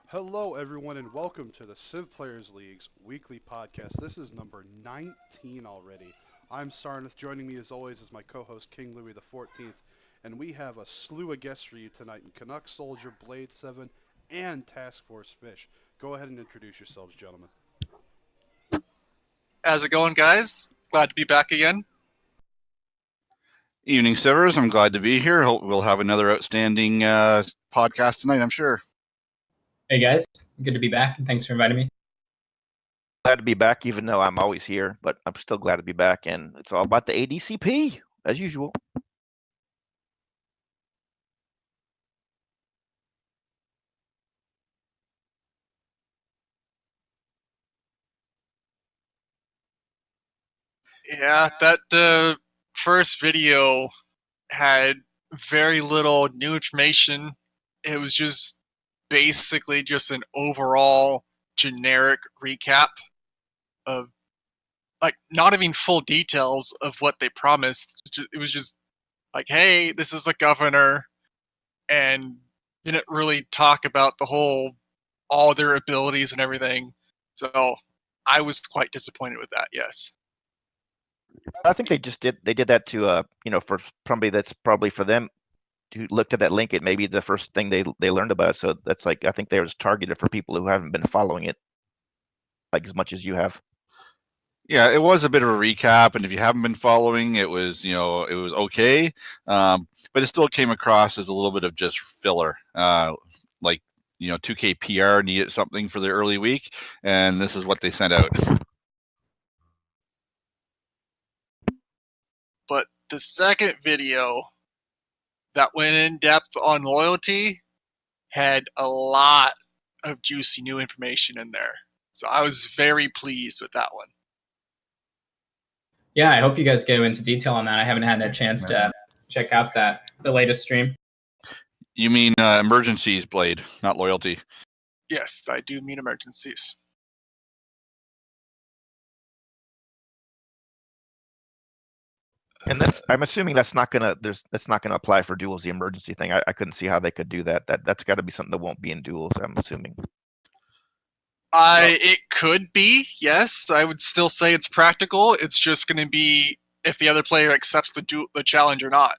Hello, everyone, and welcome to the CivPlayers League's weekly podcast. This is number 19 already. I'm Sarnith. Joining me, as always, is my co-host KingLewie the 14th, and we have a slew of guests for you tonight in CanuckSoldier, Blade 7, and TaskForceFish. Go ahead and introduce yourselves, gentlemen. How's it going, guys? Glad to be back again. Evening, Sivers. I'm glad to be here. We'll have another outstanding podcast tonight, I'm sure. Hey guys, good to be back, and thanks for inviting me. Glad to be back, even though I'm always here, but I'm still glad to be back, and it's all about the ADCP, as usual. Yeah, the first video had very little new information. It was just basically just an overall generic recap of, like, not even full details of what they promised. It was just like, hey, this is a governor, and didn't really talk about all their abilities and everything. So I was quite disappointed with that, yes. I think they did that to for somebody that's probably for them who looked at that link. It may be the first thing they learned about it. So that's like, I think they was targeted for people who haven't been following it like as much as you have. Yeah, it was a bit of a recap, and if you haven't been following, it was okay, but it still came across as a little bit of just filler. 2K PR needed something for the early week, and this is what they sent out. But the second video that went in depth on loyalty had a lot of juicy new information in there. So I was very pleased with that one. Yeah, I hope you guys go into detail on that. I haven't had a chance to check out the latest stream. You mean Emergencies, Blade, not loyalty? Yes, I do mean Emergencies. And I'm assuming that's not gonna apply for duels. The emergency thing, I couldn't see how they could do that. That's got to be something that won't be in duels, I'm assuming. It could be, yes. I would still say it's practical. It's just going to be if the other player accepts the challenge or not.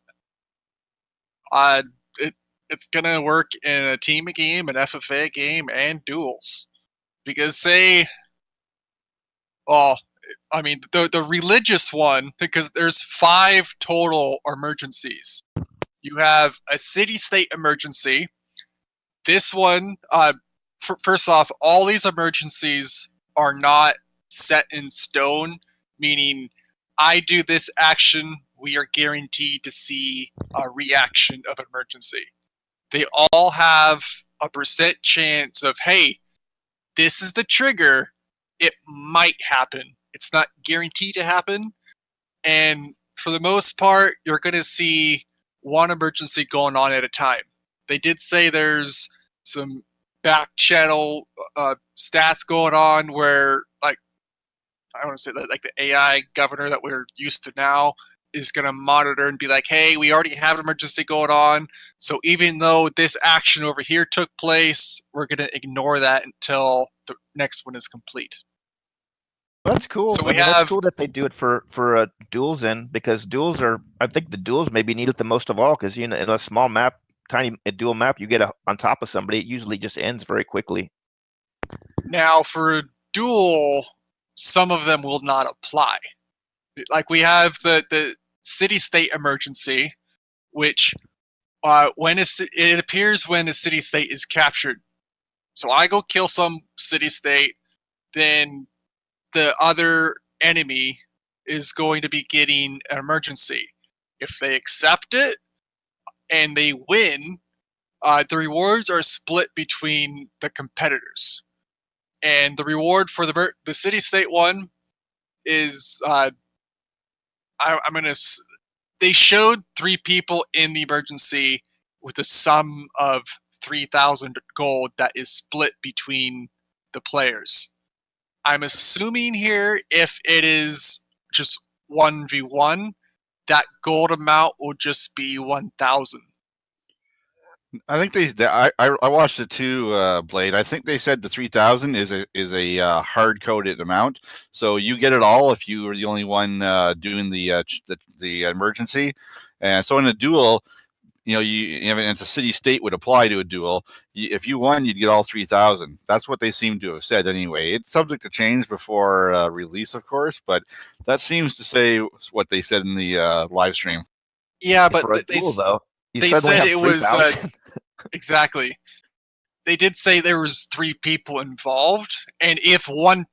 It's going to work in a team game, an FFA game, and duels. Because the religious one, because there's 5 total emergencies. You have a city-state emergency. This one, first off, all these emergencies are not set in stone, meaning I do this action, we are guaranteed to see a reaction of emergency. They all have a percent chance of, hey, this is the trigger, it might happen. It's not guaranteed to happen, and for the most part, you're going to see one emergency going on at a time. They did say there's some back channel stats going on where, like, I want to say that, like, the AI governor that we're used to now is going to monitor and be like, hey, we already have an emergency going on, so even though this action over here took place, we're going to ignore that until the next one is complete. That's cool. So that's cool that they do it for duels, because duels I think the duels maybe need it the most of all, because in a small map, tiny dual map, you get on top of somebody, it usually just ends very quickly. Now, for a duel, some of them will not apply. Like, we have the city-state emergency, which it appears when the city-state is captured. So I go kill some city-state, then the other enemy is going to be getting an emergency. If they accept it and they win, the rewards are split between the competitors. And the reward for the city-state one is they showed 3 people in the emergency with a sum of 3,000 gold that is split between the players. I'm assuming here, if it is just 1v1, that gold amount will just be 1,000. I think I watched it too, Blade. I think they said the 3,000 is a hard coded amount, so you get it all if you were the only one doing the emergency. And so in a duel, it's a city state would apply to a duel. If you won, you'd get all 3,000. That's what they seem to have said anyway. It's subject to change before release, of course, but that seems to say what they said in the live stream. Yeah, but For a duel, though, you they suddenly said have it was 3,000. exactly. They did say there was 3 people involved, and if one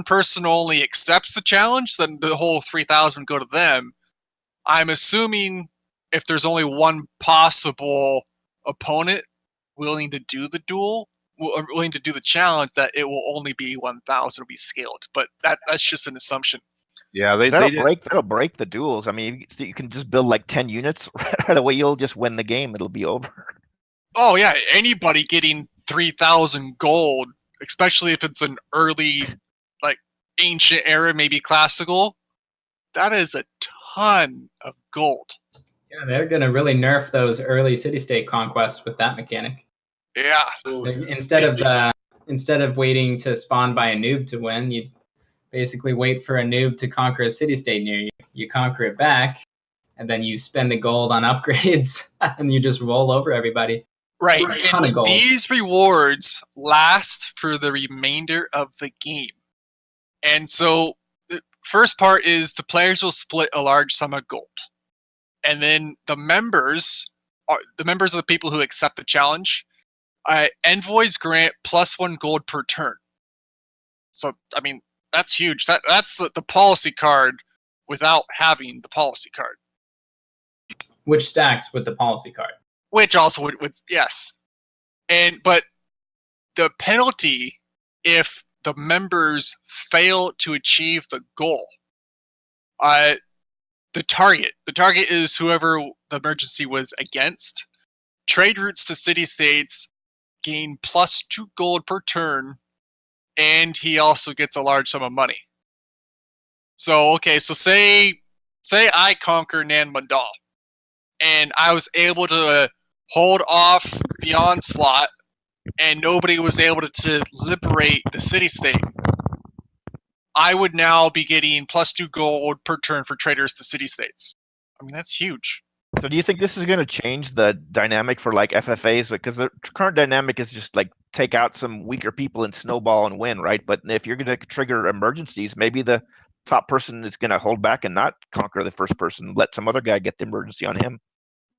person only accepts the challenge, then the whole 3,000 go to them. I'm assuming if there's only one possible opponent willing to do the duel, or willing to do the challenge, that it will only be 1,000 will be scaled. But that's just an assumption. Yeah, they That'll did. break the duels. I mean, you can just build like 10 units right away. You'll just win the game. It'll be over. Oh yeah, anybody getting 3,000 gold, especially if it's an early, like ancient era, maybe classical, that is a ton of gold. Yeah, they're gonna really nerf those early city-state conquests with that mechanic. Yeah. Instead of waiting to spawn by a noob to win, you basically wait for a noob to conquer a city-state near you. You conquer it back, and then you spend the gold on upgrades, and you just roll over everybody. Right. It's a ton of gold. These rewards last for the remainder of the game. And so the first part is the players will split a large sum of gold. And then the members of the people who accept the challenge, envoys grant +1 gold per turn. So, I mean, that's huge. That's the policy card without having the policy card. Which stacks with the policy card. Which also would yes. But the penalty if the members fail to achieve the goal. The target is whoever the emergency was against. Trade routes to city-states gain +2 gold per turn, and he also gets a large sum of money. So, okay, so say I conquer Nan Mandal, and I was able to hold off the onslaught, and nobody was able to liberate the city-state. I would now be getting +2 gold per turn for traders to city-states. I mean, that's huge. So do you think this is going to change the dynamic for like FFAs? Because the current dynamic is just like take out some weaker people and snowball and win, right? But if you're going to trigger emergencies, maybe the top person is going to hold back and not conquer the first person, let some other guy get the emergency on him.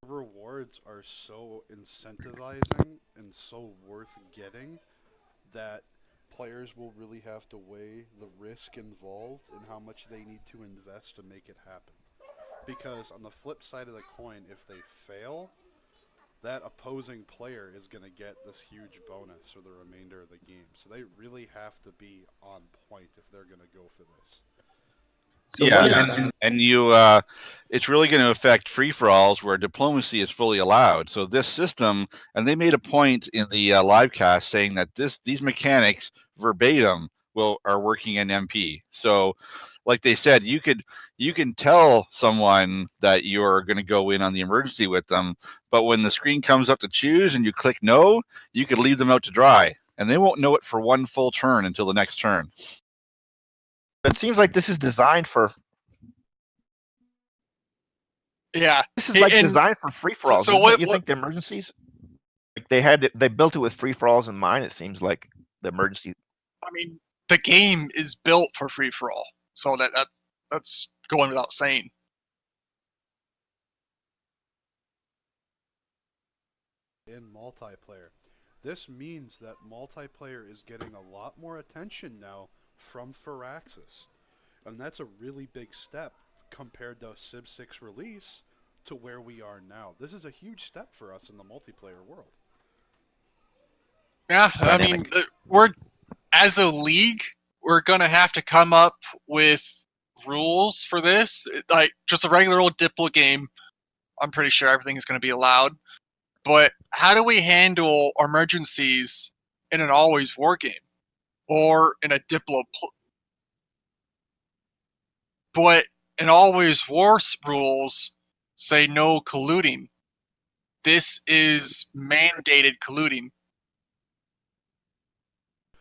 Rewards are so incentivizing and so worth getting that players will really have to weigh the risk involved and how much they need to invest to make it happen. Because on the flip side of the coin, if they fail, that opposing player is going to get this huge bonus for the remainder of the game. So they really have to be on point if they're going to go for this. So Yeah, and you, it's really going to affect free-for-alls where diplomacy is fully allowed. So this system, and they made a point in the live cast saying that these mechanics verbatim are working in MP. So, like they said, you can tell someone that you're going to go in on the emergency with them, but when the screen comes up to choose and you click no, you could leave them out to dry, and they won't know it for one full turn until the next turn. It seems like this is designed for. Yeah, this is like designed for free for alls. So what you think the emergencies? Like they built it with free for alls in mind. It seems like the emergency. I mean, the game is built for free for all, so that's going without saying. In multiplayer, this means that multiplayer is getting a lot more attention now from Firaxis, and that's a really big step compared to Civ 6 release to where we are now. This is a huge step for us in the multiplayer world. Yeah, I mean, we're as a league, we're gonna have to come up with rules for this. Like just a regular old Diplo game, I'm pretty sure everything is gonna be allowed. But how do we handle emergencies in an always war game or in a Diplo? But in always war rules say no colluding. this is mandated colluding.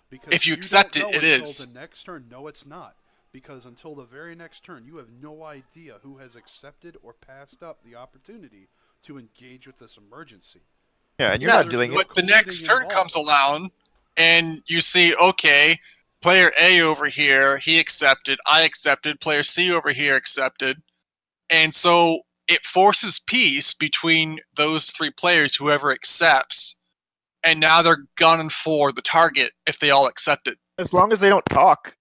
Because If you don't accept it, know it until is. the next turn. No, it's not. Because until the very next turn, you have no idea who has accepted or passed up the opportunity to engage with this emergency. Yeah, and you're Yeah, not doing no it. but the next colluding turn involved. comes along, and you see, okay, player A over here, he accepted, I accepted, player C over here accepted, and so it forces peace between those three players, whoever accepts, and now they're gunning for the target if they all accept it. As long as they don't talk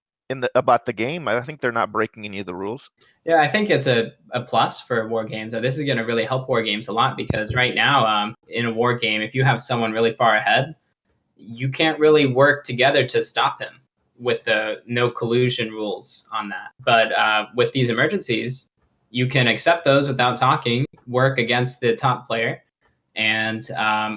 about the game, I think they're not breaking any of the rules. Yeah, I think it's a plus for war games. This is going to really help war games a lot because right now, in a war game, if you have someone really far ahead, you can't really work together to stop him with the no collusion rules on that. But with these emergencies, you can accept those without talking, work against the top player, and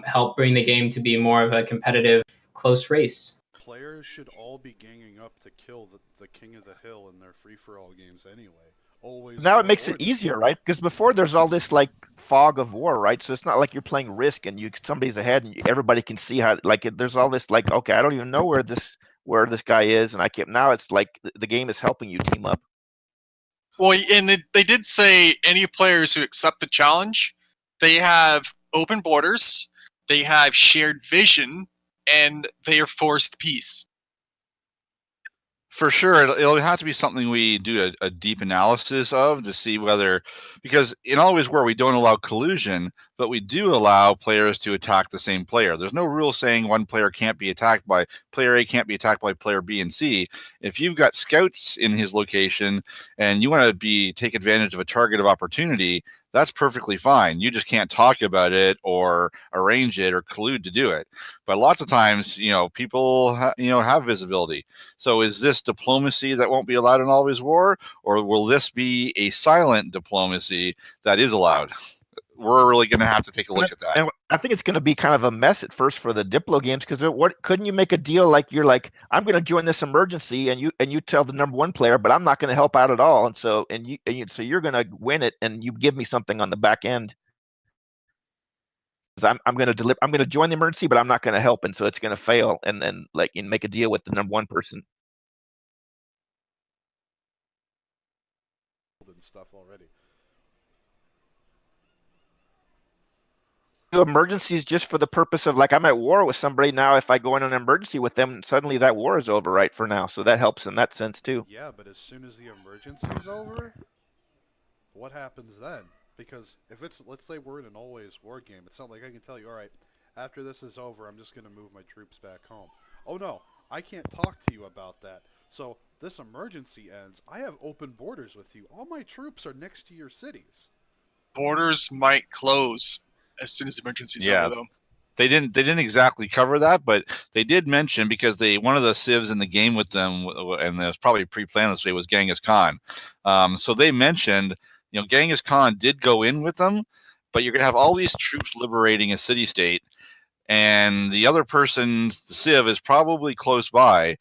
help bring the game to be more of a competitive, close race. Players should all be ganging up to kill the king of the hill in their free-for-all games anyway. Always. Now it makes or it easier, right? Because before there's all this like fog of war, right? So it's not like you're playing Risk and somebody's ahead and everybody can see how there's all this like, okay, I don't even know where this guy is, and I can't. Now it's like the game is helping you team up. Well, and they did say any players who accept the challenge, they have open borders, they have shared vision, and they are forced peace. For sure, it'll have to be something we do a deep analysis of to see whether, because in Always War we don't allow collusion, but we do allow players to attack the same player. There's no rule saying one player can't be attacked by player A, can't be attacked by player B and C. If you've got scouts in his location and you want to take advantage of a target of opportunity, that's perfectly fine. You just can't talk about it or arrange it or collude to do it. But lots of times, people have visibility. So is this diplomacy that won't be allowed in Always War, or will this be a silent diplomacy that is allowed? We're really going to have to take a look at that. And I think it's going to be kind of a mess at first for the Diplo games because couldn't you make a deal like you're like, I'm going to join this emergency and you tell the number one player, but I'm not going to help out at all, and so you're going to win it and you give me something on the back end. I'm going to join the emergency, but I'm not going to help, and so it's going to fail, and then make a deal with the number one person. and stuff already. Do emergencies just for the purpose of I'm at war with somebody now. If I go in an emergency with them, suddenly that war is over, right? For now, so that helps in that sense too. Yeah, but as soon as the emergency's over, what happens then? Because if let's say we're in an always war game, it's not like I can tell you, all right, after this is over, I'm just going to move my troops back home. Oh no, I can't talk to you about that. So this emergency ends. I have open borders with you. All my troops are next to your cities. Borders might close as soon as the emergency's over, though. They didn't exactly cover that, but they did mention, because one of the civs in the game with them, and it was probably pre-planned this way, was Genghis Khan. So they mentioned, Genghis Khan did go in with them, but you're going to have all these troops liberating a city-state, and the other person, the civ, is probably close by.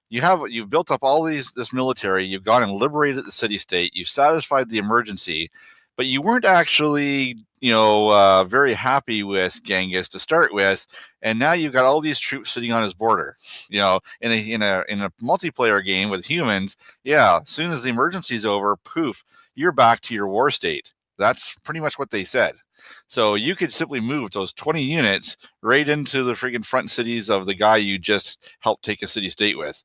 You've built up all this military, you've gone and liberated the city-state, you've satisfied the emergency, but you weren't actually, very happy with Genghis to start with, and now you've got all these troops sitting on his border. In a multiplayer game with humans, as soon as the emergency's over, poof, you're back to your war state. That's pretty much what they said. So you could simply move those 20 units right into the friggin' front cities of the guy you just helped take a city-state with.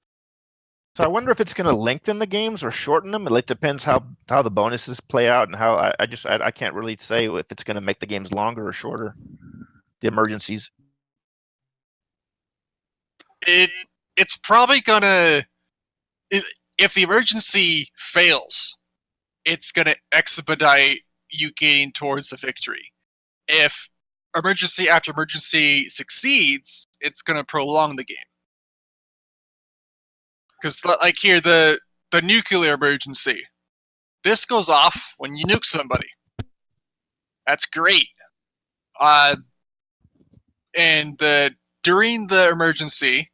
So I wonder if it's going to lengthen the games or shorten them. It depends how the bonuses play out and how I can't really say if it's going to make the games longer or shorter. The emergencies. It's probably gonna, if the emergency fails, it's gonna expedite you getting towards the victory. If emergency after emergency succeeds, it's gonna prolong the game. Because, like here, the nuclear emergency, this goes off when you nuke somebody. That's great. And during the emergency,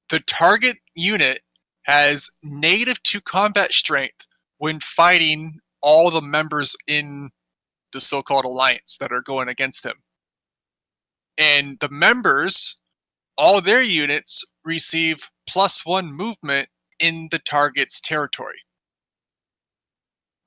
the target unit has -2 combat strength when fighting all the members in the so-called alliance that are going against him. And the members, all their units receive +1 movement in the target's territory.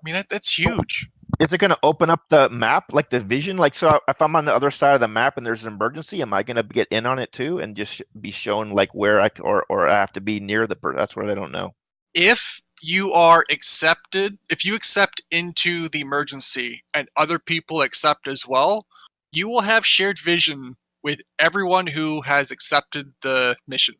I mean, that's huge. Is it going to open up the map, like the vision? Like, so if I'm on the other side of the map and there's an emergency, am I going to get in on it too and just be shown like where or I have to be near the person? That's what I don't know. If you are accepted, if you accept into the emergency and other people accept as well, you will have shared vision with everyone who has accepted the mission.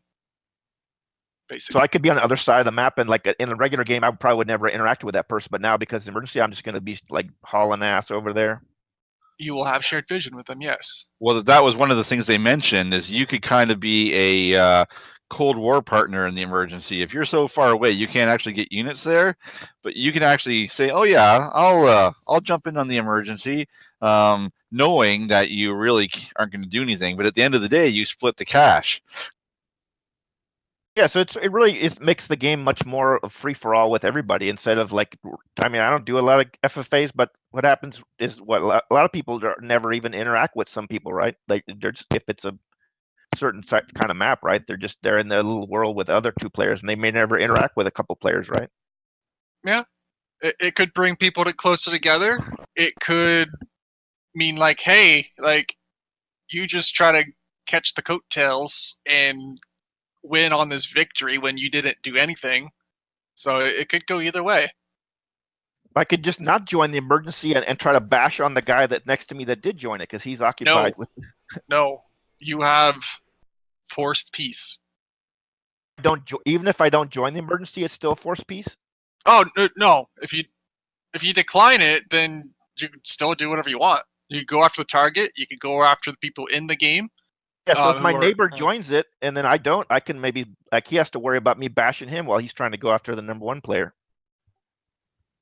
Basically. So I could be on the other side of the map, and like in a regular game, I probably would never interact with that person. But now, because of the emergency, I'm just going to be like hauling ass over there. You will have shared vision with them, yes. Well, that was one of the things they mentioned, is you could kind of be a Cold War partner in the emergency. If you're so far away, you can't actually get units there, but you can actually say, "Oh yeah, I'll jump in on the emergency," knowing that you really aren't going to do anything. But at the end of the day, you split the cash. Yeah, so it really makes the game much more free for all with everybody, instead of like, I mean, I don't do a lot of FFAs, but what happens is what a lot of people never even interact with some people, right? Like they're just, if it's a certain kind of map, right? They're in their little world with other 2 players, and they may never interact with a couple players, right? Yeah. It could bring people closer together. It could mean like, hey, like you just try to catch the coattails and win on this victory when you didn't do anything. So it could go either way. I could just not join the emergency and try to bash on the guy that next to me that did join it because he's occupied with. No, you have forced peace. Even if I don't join the emergency, it's still forced peace. Oh no! If you decline it, then you can still do whatever you want. You can go after the target. You can go after the people in the game. Yeah, so if my neighbor joins it and then I don't, I can maybe, like, he has to worry about me bashing him while he's trying to go after the #1 player.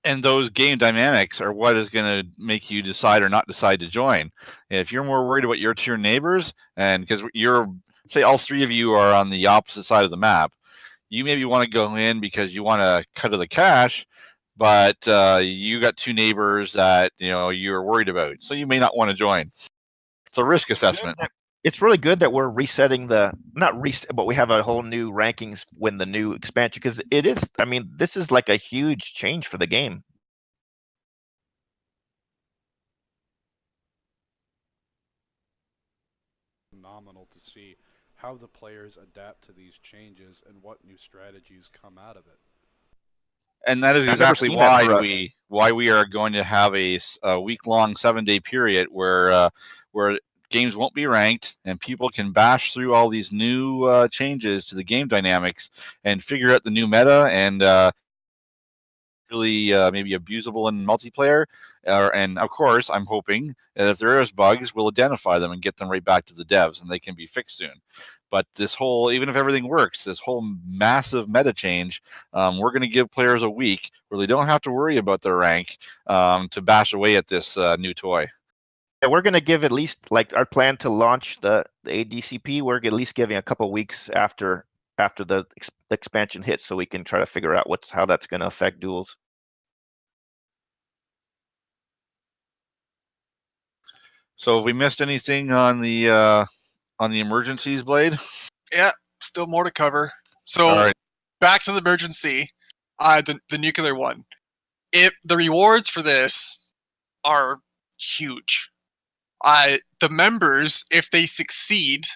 And those game dynamics are what is going to make you decide or not decide to join. If you're more worried about your 2 neighbors, and because you're, say all 3 of you are on the opposite side of the map, you maybe want to go in because you want to cut to the cash, but you got 2 neighbors that you're worried about, so you may not want to join. It's a risk assessment. It's really good that we're resetting not reset, but we have a whole new rankings when the new expansion, because it is, I mean, this is like a huge change for the game. Phenomenal to see how the players adapt to these changes and what new strategies come out of it. And that is exactly why we are going to have a week-long 7-day period where games won't be ranked, and people can bash through all these new changes to the game dynamics and figure out the new meta and really maybe abusable in multiplayer. And of course, I'm hoping that if there is bugs, we'll identify them and get them right back to the devs, and they can be fixed soon. But this whole, even if everything works, this whole massive meta change, we're going to give players a week where they don't have to worry about their rank to bash away at this new toy. Yeah, we're going to give at least, like, our plan to launch the ADCP. We're at least giving a couple weeks after the expansion hits, so we can try to figure out how that's going to affect duels. So have we missed anything on the emergencies, Blade? Yeah, still more to cover. So back to the emergency, the nuclear one. The rewards for this are huge. The members, if they succeed,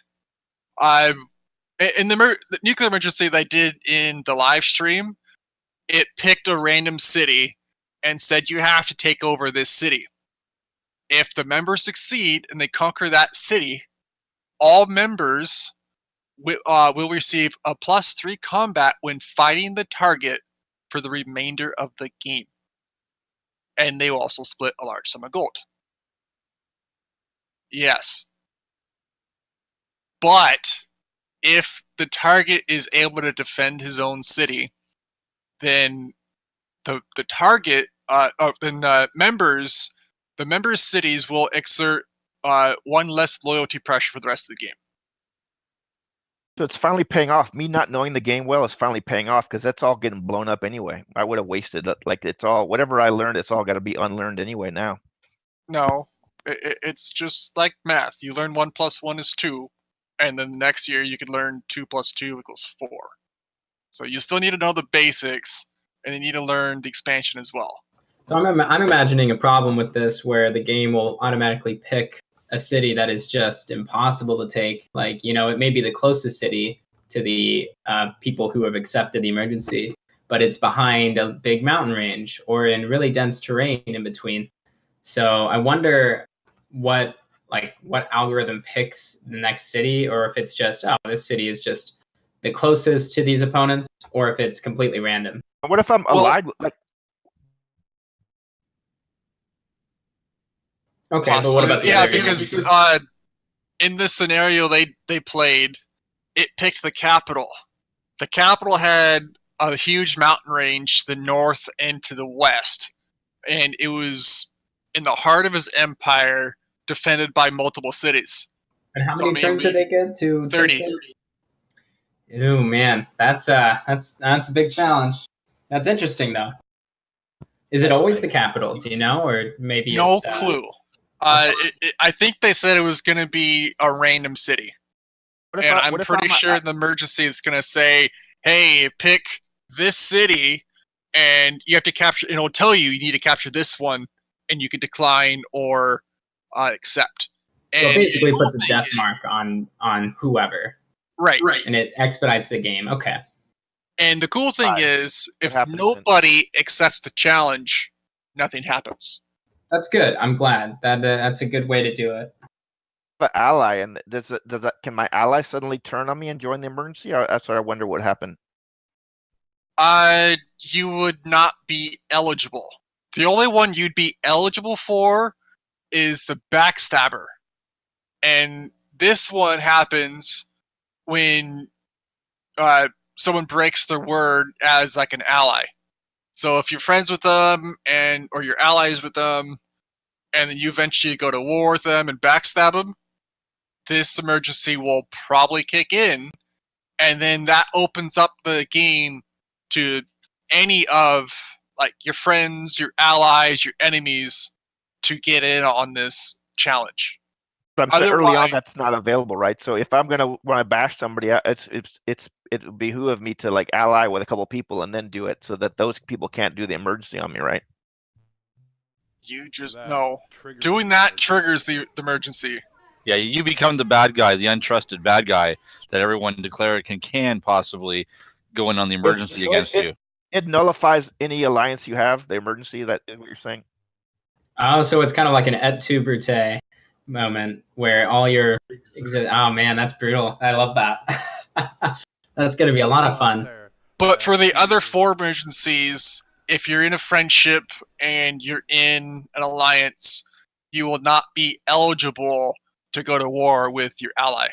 in the nuclear emergency that I did in the live stream, it picked a random city and said you have to take over this city. If the members succeed and they conquer that city, all members will receive a +3 combat when fighting the target for the remainder of the game. And they will also split a large sum of gold. Yes. But if the target is able to defend his own city, then the members' cities will exert 1 less loyalty pressure for the rest of the game. So it's finally paying off. Me not knowing the game well is finally paying off, because that's all getting blown up anyway. I would have wasted it. Like, it's all, whatever I learned, it's all got to be unlearned anyway now. No, It's just like math. You learn 1 + 1 is 2, and then the next year you could learn 2 + 2 = 4. So you still need to know the basics, and you need to learn the expansion as well. So I'm imagining a problem with this where the game will automatically pick a city that is just impossible to take. Like, it may be the closest city to the people who have accepted the emergency, but it's behind a big mountain range or in really dense terrain in between. So I wonder what algorithm picks the next city, or if it's just, this city is just the closest to these opponents, or if it's completely random. What if I'm allied? Okay, but what about the other because in this scenario they played, it picked the capital. The capital had a huge mountain range to the north and to the west, and it was in the heart of his empire, defended by multiple cities. And how many turns did they get to? 30. Oh man, that's a big challenge. That's interesting though. Is it always the capital? Do you know, or maybe no clue? I think they said it was going to be a random city, and I'm pretty sure the emergency is going to say, "Hey, pick this city, and you have to capture." It'll tell you need to capture this one, and you can decline or accept. So it basically puts a death mark on whoever. Right. And it expedites the game. Okay. And the cool thing is, if nobody accepts the challenge, nothing happens. That's good. I'm glad. That's a good way to do it. But ally, and can my ally suddenly turn on me and join the emergency? That's what I wonder what happened. You would not be eligible. The only one you'd be eligible for is the backstabber. And this one happens when someone breaks their word as like an ally. So if you're friends with them or you're allies with them, and then you eventually go to war with them and backstab them, this emergency will probably kick in, and then that opens up the game to any of like your friends, your allies, your enemies to get in on this challenge. But I'm saying early on that's not available, right? So if I'm gonna want to bash somebody, it would behoove me to like ally with a couple people and then do it, so that those people can't do the emergency on me, right? You just know doing that triggers the emergency. Yeah, you become the bad guy, the untrusted bad guy that everyone declared can possibly go in on the emergency against you. It nullifies any alliance you have. The emergency, that is what you're saying. Oh, so it's kind of like an et tu Brute moment where all your oh man, that's brutal. I love that. That's gonna be a lot of fun. But for the other 4 emergencies, if you're in a friendship and you're in an alliance, you will not be eligible to go to war with your ally.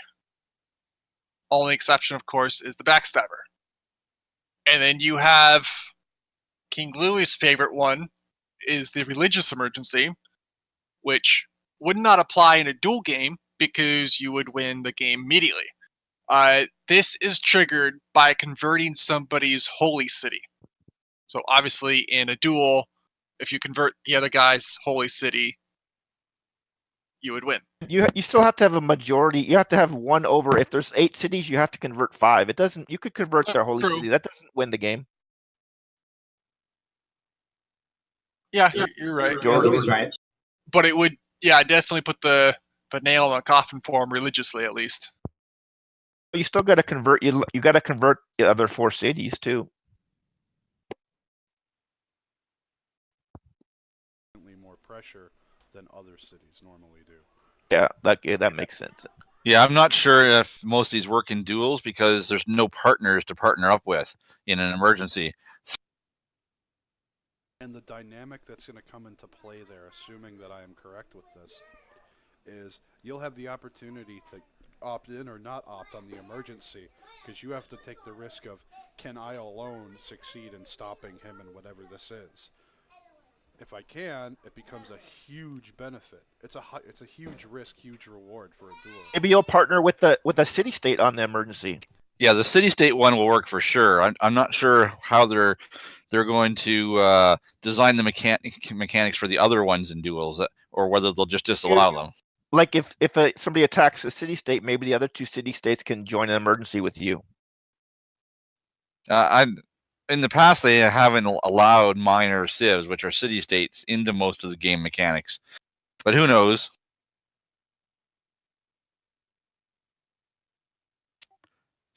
Only exception, of course, is the backstabber. And then you have KingLewie's favorite one is the religious emergency, which would not apply in a duel game because you would win the game immediately. This is triggered by converting somebody's holy city. So obviously in a duel, if you convert the other guy's holy city, you would win. You still have to have a majority. You have to have 1 over. If there's 8 cities, you have to convert 5. It doesn't. You could convert their holy city. That doesn't win the game. Yeah, you're right. You're right. But it would, definitely put the nail in the coffin for him religiously, at least. You still got to convert. You got to convert the other 4 cities too. More pressure than other cities normally do. Yeah, that makes sense. Yeah, I'm not sure if most of these work in duels because there's no partners to partner up with in an emergency. And the dynamic that's going to come into play there, assuming that I am correct with this, is you'll have the opportunity to opt in or not opt on the emergency, because you have to take the risk of, can I alone succeed in stopping him in whatever this is? If I can, it becomes a huge benefit. It's a huge risk, huge reward for a duel. Maybe you'll partner with the city-state on the emergency. Yeah, the city-state one will work for sure. I'm not sure how they're going to design the mechanics for the other ones in duels, or whether they'll just disallow them. Like if somebody attacks a city-state, maybe the other two city-states can join an emergency with you. In the past, they haven't allowed minor civs, which are city-states, into most of the game mechanics. But who knows?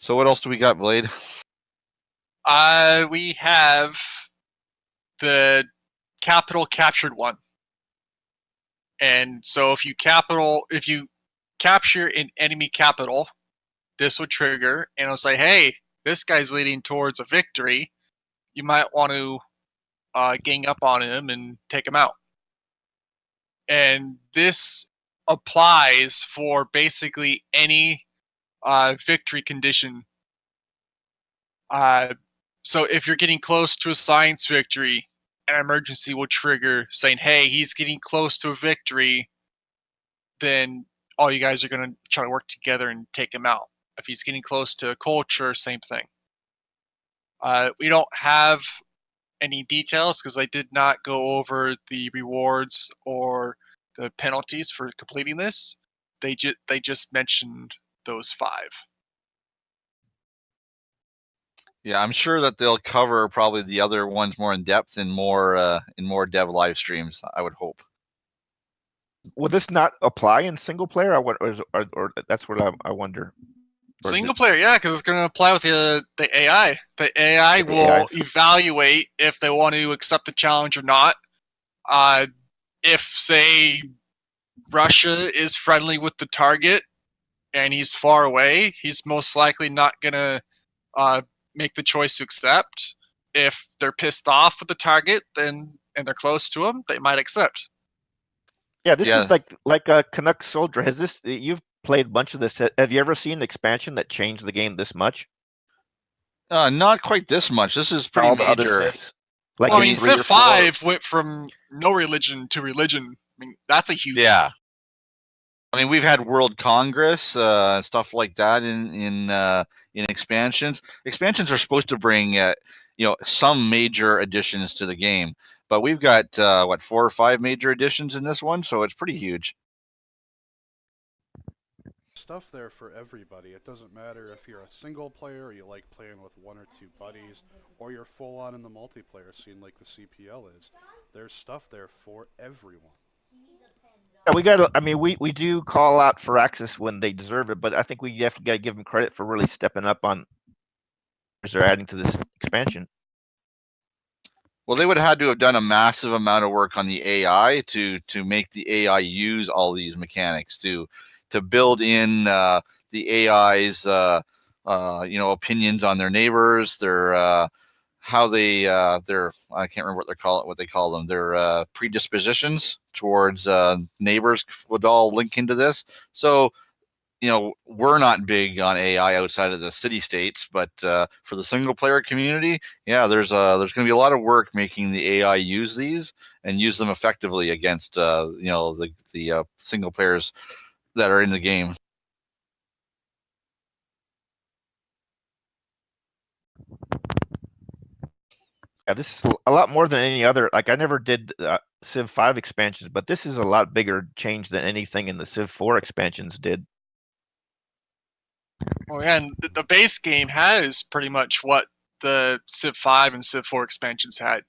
So what else do we got, Blade? We have the capital captured one. And so if you capture an enemy capital, this would trigger, and it'll say, hey, this guy's leading towards a victory. You might want to gang up on him and take him out. And this applies for basically any victory condition. So if you're getting close to a science victory, an emergency will trigger saying, hey, he's getting close to a victory, then all you guys are going to try to work together and take him out. If he's getting close to a culture, same thing. We don't have any details because they did not go over the rewards or the penalties for completing this. They just mentioned those 5. Yeah, I'm sure that they'll cover probably the other ones more in depth in more dev live streams, I would hope. Will this not apply in single player, or that's what I wonder? Single player, yeah, because it's going to apply with the AI. The AI will evaluate if they want to accept the challenge or not. If, say, Russia is friendly with the target and he's far away, he's most likely not going to make the choice to accept. If they're pissed off with the target, and they're close to him, they might accept. Yeah, this is like a CanuckSoldier. You've played a bunch of this. Have you ever seen an expansion that changed the game this much? Not quite this much. This is pretty major. Like, well, I mean, Civ 5 went from no religion to religion. I mean, that's a huge. Yeah. I mean, we've had World Congress, stuff like that in expansions. Expansions are supposed to bring, some major additions to the game, but we've got 4 or 5 major additions in this one, so it's pretty huge. Stuff there for everybody. It doesn't matter if you're a single player or you like playing with 1 or 2 buddies, or you're full on in the multiplayer scene like the CPL is. There's stuff there for everyone. Yeah, we do call out Firaxis when they deserve it, but I think we got to give them credit for really stepping up on as they're adding to this expansion. Well, they would have had to have done a massive amount of work on the AI to make the AI use all these mechanics to build in the AI's opinions on their neighbors, their how they their I can't remember what they call them, their predispositions towards neighbors would all link into this. So we're not big on AI outside of the city states, but for the single player community, yeah, there's going to be a lot of work making the AI use these and use them effectively against the single players that are in the game. Yeah, this is a lot more than any other. Like, I never did Civ 5 expansions, but this is a lot bigger change than anything in the Civ 4 expansions did. Well, yeah, and the base game has pretty much what the Civ 5 and Civ 4 expansions had.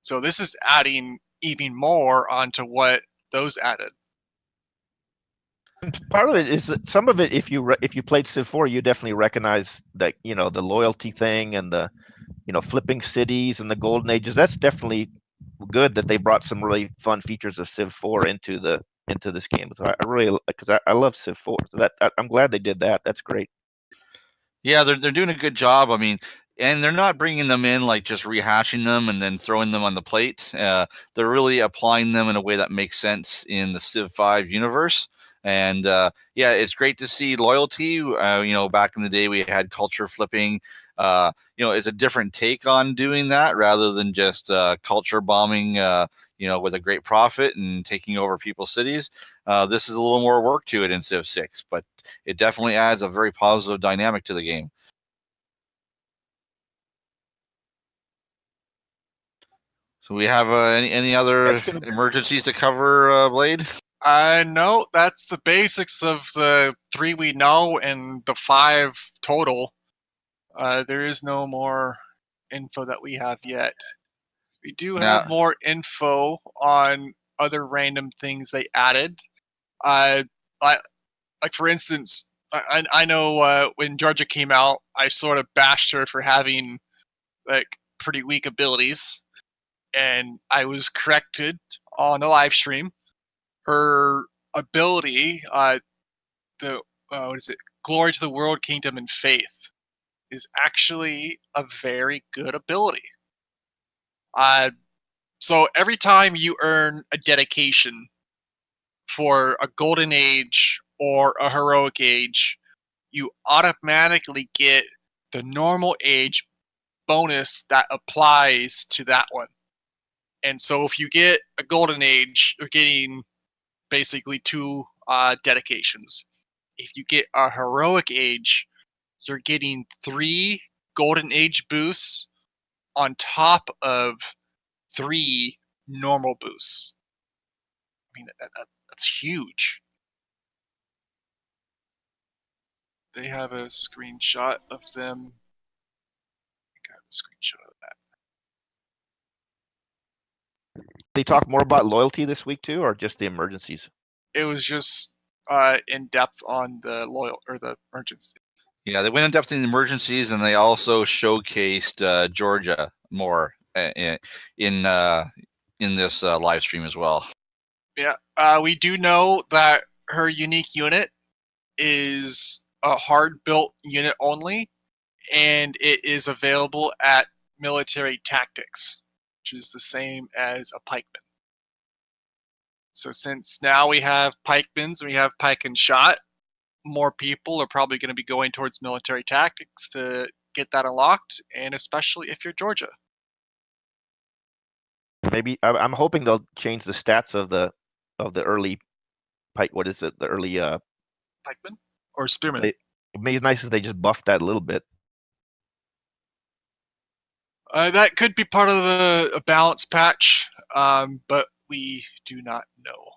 So this is adding even more onto what those added. And part of it is that some of it, if you played Civ 4, you definitely recognize that the loyalty thing and the flipping cities and the golden ages. That's definitely good that they brought some really fun features of Civ 4 into this game. So I really, because I love Civ 4. So I'm glad they did that. That's great. Yeah, they're doing a good job. I mean, and they're not bringing them in like just rehashing them and then throwing them on the plate. They're really applying them in a way that makes sense in the Civ 5 universe. And yeah, it's great to see loyalty. Back in the day, we had culture flipping. It's a different take on doing that rather than just culture bombing, with a great profit and taking over people's cities. This is a little more work to it in Civ 6, but it definitely adds a very positive dynamic to the game. So we have any other That's gonna- emergencies to cover, Blade? No, that's the basics of the 3 we know and the 5 total. There is no more info that we have yet. We do have more info on other random things they added. Like for instance, I know when Georgia came out, I sort of bashed her for having like pretty weak abilities, and I was corrected on the live stream. Her ability, what is it? Glory to the World, Kingdom, and Faith, is actually a very good ability. So every time you earn a dedication for a Golden Age or a Heroic Age, you automatically get the normal age bonus that applies to that one. And so if you get a Golden Age, you're getting basically 2 dedications. If you get a Heroic Age, you're getting 3 Golden Age boosts on top of 3 normal boosts. I mean, that's huge. They have a screenshot of them. I think I have a screenshot of that. They talk more about loyalty this week too, or just the emergencies? It was just in depth on the the emergency. Yeah, they went in depth in the emergencies, and they also showcased Georgia more in this live stream as well. Yeah, we do know that her unique unit is a hard-built unit only, and it is available at military tactics, which is the same as a pikeman. So since now we have pikemans and we have pike and shot, more people are probably going to be going towards military tactics to get that unlocked, and especially if you're Georgia. Maybe I'm hoping they'll change the stats of the early pike. What is it? The early Pikeman or spearman? It'd be nice if they just buffed that a little bit. That could be part of a balance patch, but we do not know.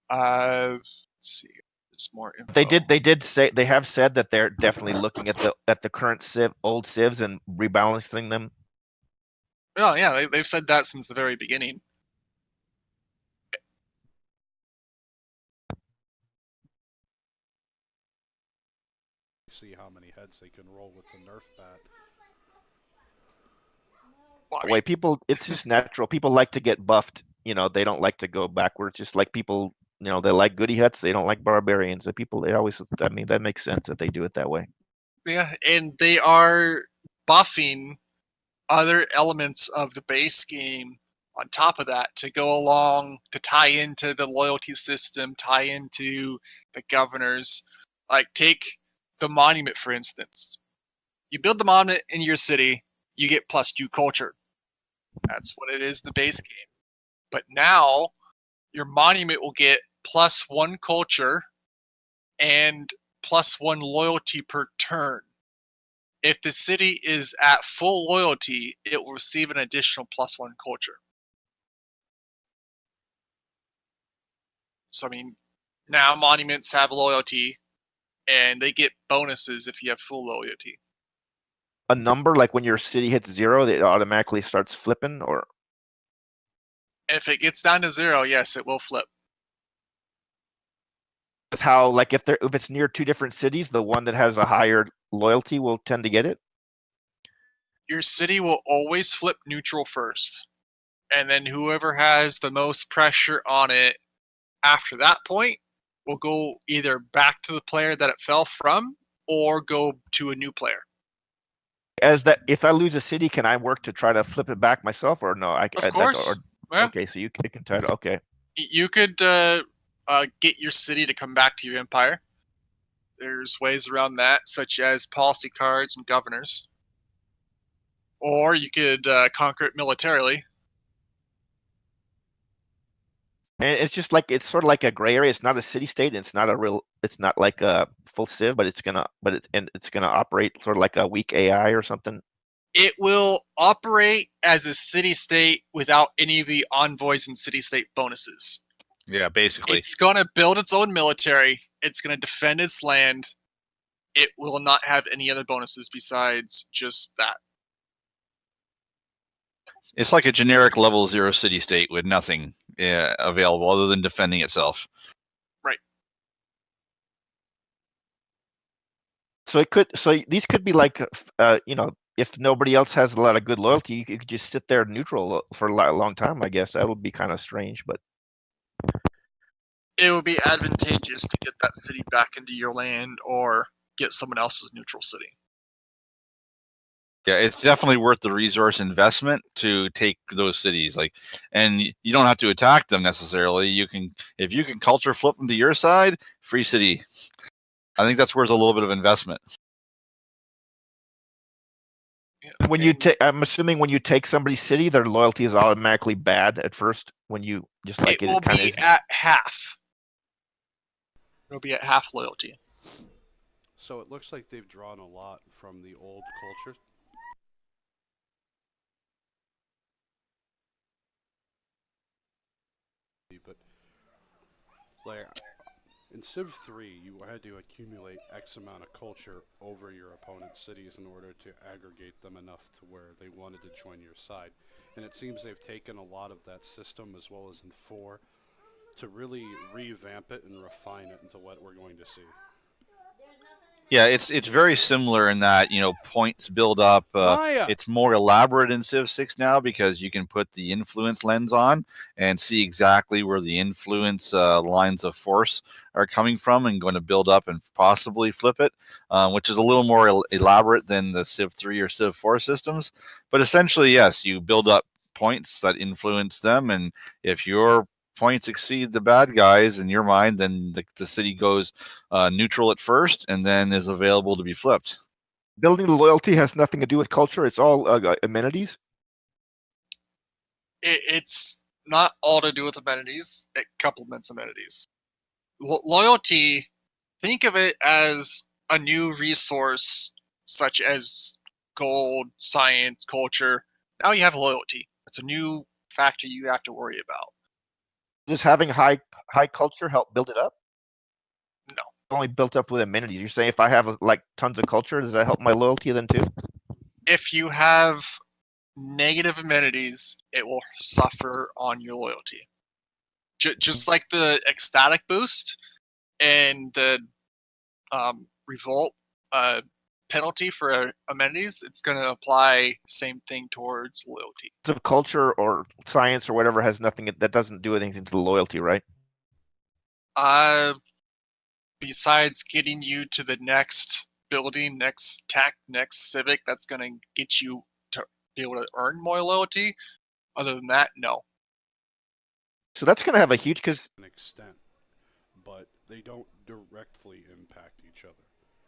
Let's see. There's more info. They have said that they're definitely looking at the current old civs and rebalancing them. Oh yeah, they've said that since the very beginning. See how many heads they can roll with the Nerf bat. Well, Way people, it's just natural. People like to get buffed. They don't like to go backwards. Just like people, they like goody huts. They don't like barbarians. The people, that makes sense that they do it that way. Yeah, and they are buffing other elements of the base game on top of that to go along, to tie into the loyalty system, tie into the governors. Like, take the monument, for instance. You build the monument in your city, you get +2 culture. That's what it is in the base game. But now, your monument will get +1 culture and +1 loyalty per turn. If the city is at full loyalty, it will receive an additional +1 culture. So, I mean, now monuments have loyalty, and they get bonuses if you have full loyalty. A number, like when your city hits 0, it automatically starts flipping, or? If it gets down to 0, yes, it will flip. That's how, like, if it's near 2 different cities, the one that has a higher loyalty will tend to get it? Your city will always flip neutral first, and then whoever has the most pressure on it after that point will go either back to the player that it fell from or go to a new player. If I lose a city, can I work to try to flip it back myself, or no? Of course. Yeah. Okay, so you can try to, okay. You could get your city to come back to your empire. There's ways around that, such as policy cards and governors. Or you could conquer it militarily. And it's sort of like a gray area. It's not a city state. It's not like a full civ, but it's gonna operate sort of like a weak AI or something. It will operate as a city-state without any of the envoys and city-state bonuses. Yeah, basically. It's going to build its own military. It's going to defend its land. It will not have any other bonuses besides just that. It's like a generic level 0 city state with nothing available other than defending itself. Right. So these could be like, if nobody else has a lot of good loyalty, you could just sit there neutral for a long time. I guess that would be kind of strange, but It would be advantageous to get that city back into your land or get someone else's neutral city. Yeah, it's definitely worth the resource investment to take those cities. And you don't have to attack them necessarily. If you can culture flip them to your side, free city. I think that's worth a little bit of investment. Yeah, when you take, I'm assuming when you take somebody's city, their loyalty is automatically bad at first. When you just like it will be at half. It'll be at half loyalty. So it looks like they've drawn a lot from the old culture. But like in Civ 3, you had to accumulate X amount of culture over your opponent's cities in order to aggregate them enough to where they wanted to join your side. And it seems they've taken a lot of that system, as well as in 4, to really revamp it and refine it into what we're going to see. Yeah, it's very similar in that, points build up. It's more elaborate in Civ 6 now because you can put the influence lens on and see exactly where the influence lines of force are coming from and going to build up and possibly flip it, which is a little more elaborate than the Civ 3 or Civ 4 systems. But essentially, yes, you build up points that influence them, and if your points exceed the bad guys in your mind, then the city goes neutral at first and then is available to be flipped. Building the loyalty has nothing to do with culture. It's all amenities. It's not all to do with amenities. It complements amenities. Loyalty, think of it as a new resource such as gold, science, culture. Now you have loyalty. It's a new factor you have to worry about. Does having high culture help build it up? No. Only built up with amenities. You're saying if I have like tons of culture, does that help my loyalty then too? If you have negative amenities, it will suffer on your loyalty. Just like the ecstatic boost and the revolt penalty for amenities, it's going to apply same thing towards loyalty. If culture or science or whatever has nothing, that doesn't do anything to the loyalty, right? Besides getting you to the next building, next tech, next civic, that's going to get you to be able to earn more loyalty. Other than that, no. So that's going to have a huge, because An extent, but they don't directly impact each other.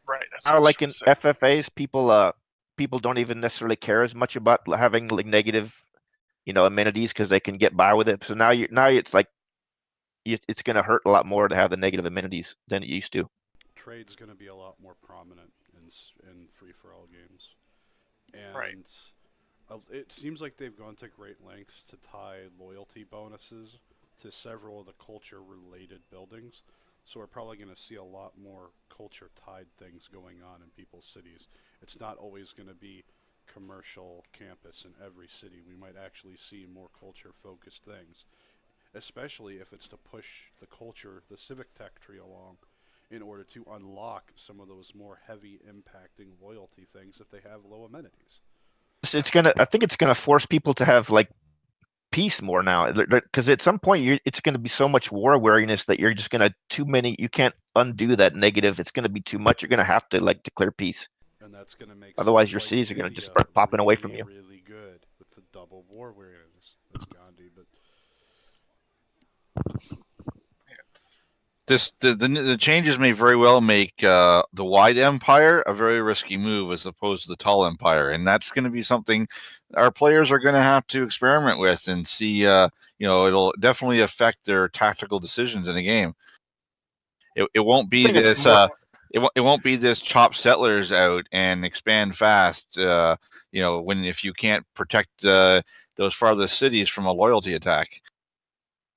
Right. That's now, like in FFAs, people don't even necessarily care as much about having like negative, amenities because they can get by with it. So now it's like it's going to hurt a lot more to have the negative amenities than it used to. Trade's going to be a lot more prominent in free-for-all games, and right. It seems like they've gone to great lengths to tie loyalty bonuses to several of the culture-related buildings. So we're probably going to see a lot more culture-tied things going on in people's cities. It's not always going to be commercial campus in every city. We might actually see more culture-focused things, especially if it's to push the culture, the civic tech tree along in order to unlock some of those more heavy impacting loyalty things if they have low amenities. I think it's gonna force people to have like peace more now, because at some point it's going to be so much war wariness that you're just gonna you can't undo that negative. It's going to be too much. You're going to have to like declare peace, and that's going to make otherwise your cities are going to just start popping away from you. Really good with the double war wariness. That's Gandhi, but the changes may very well make the wide empire a very risky move as opposed to the tall empire, and that's going to be something our players are going to have to experiment with and see. It'll definitely affect their tactical decisions in a game. It won't be this. it won't be this chop settlers out and expand fast. If you can't protect those farthest cities from a loyalty attack.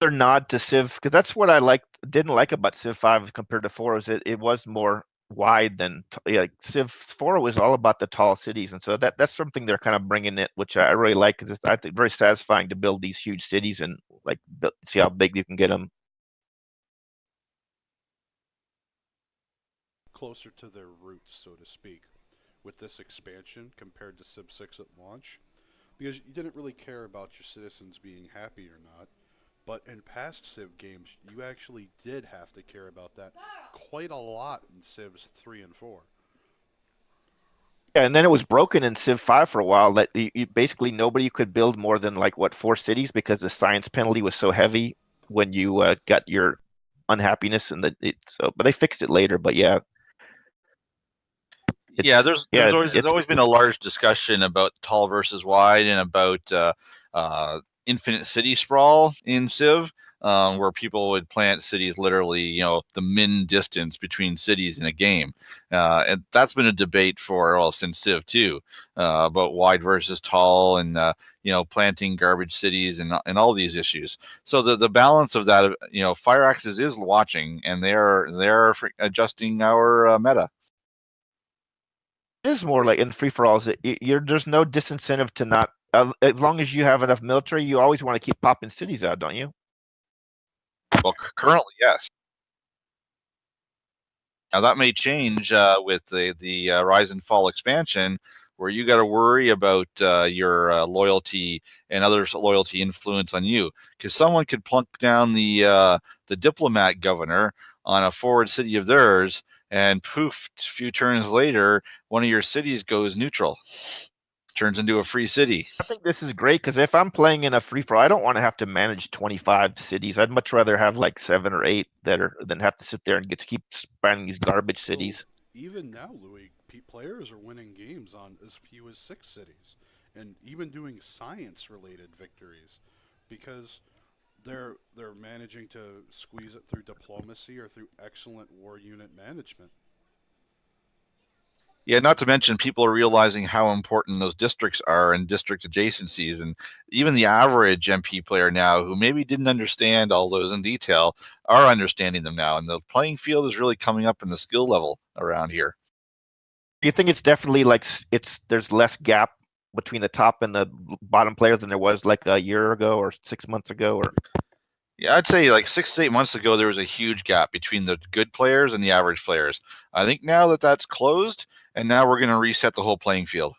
Their nod to Civ, because that's what I didn't like about Civ 5 compared to 4, is it was more wide than Civ 4 was all about the tall cities, and so that's something they're kind of bringing it, which I really like, because I think very satisfying to build these huge cities and see how big you can get them. Closer to their roots, so to speak, with this expansion compared to Civ 6 at launch, because you didn't really care about your citizens being happy or not. But in past Civ games, you actually did have to care about that quite a lot in Civs 3 and 4. Yeah, and then it was broken in Civ 5 for a while that basically nobody could build more than 4 cities because the science penalty was so heavy when you got your unhappiness, and but they fixed it later. But yeah, there's always been a large discussion about tall versus wide and about infinite city sprawl in Civ, where people would plant cities literally, the min distance between cities in a game, and that's been a debate since Civ 2, about wide versus tall, and planting garbage cities and all these issues. So the balance of that, Firaxis is watching, and they're adjusting our meta. It is more like in free-for-alls, there's no disincentive to not, as long as you have enough military, you always want to keep popping cities out, don't you? Well, currently, yes. Now that may change with the Rise and Fall expansion, where you got to worry about your loyalty and others' loyalty influence on you, because someone could plunk down the diplomat governor on a forward city of theirs, and poof, a few turns later, one of your cities goes neutral, turns into a free city. I think this is great, because if I'm playing in a free-for-all, I don't want to have to manage 25 cities. I'd much rather have 7 or 8 than have to sit there and get to keep spanning these garbage cities. Even now, Louis, players are winning games on as few as 6 cities, and even doing science-related victories, because they're managing to squeeze it through diplomacy or through excellent war unit management. Yeah, not to mention people are realizing how important those districts are and district adjacencies, and even the average MP player now, who maybe didn't understand all those in detail, are understanding them now, and the playing field is really coming up in the skill level around here. Do you think it's definitely there's less gap between the top and the bottom players than there was a year ago or 6 months ago? Or yeah, I'd say 6 to 8 months ago there was a huge gap between the good players and the average players. I think now that's closed, and now we're going to reset the whole playing field.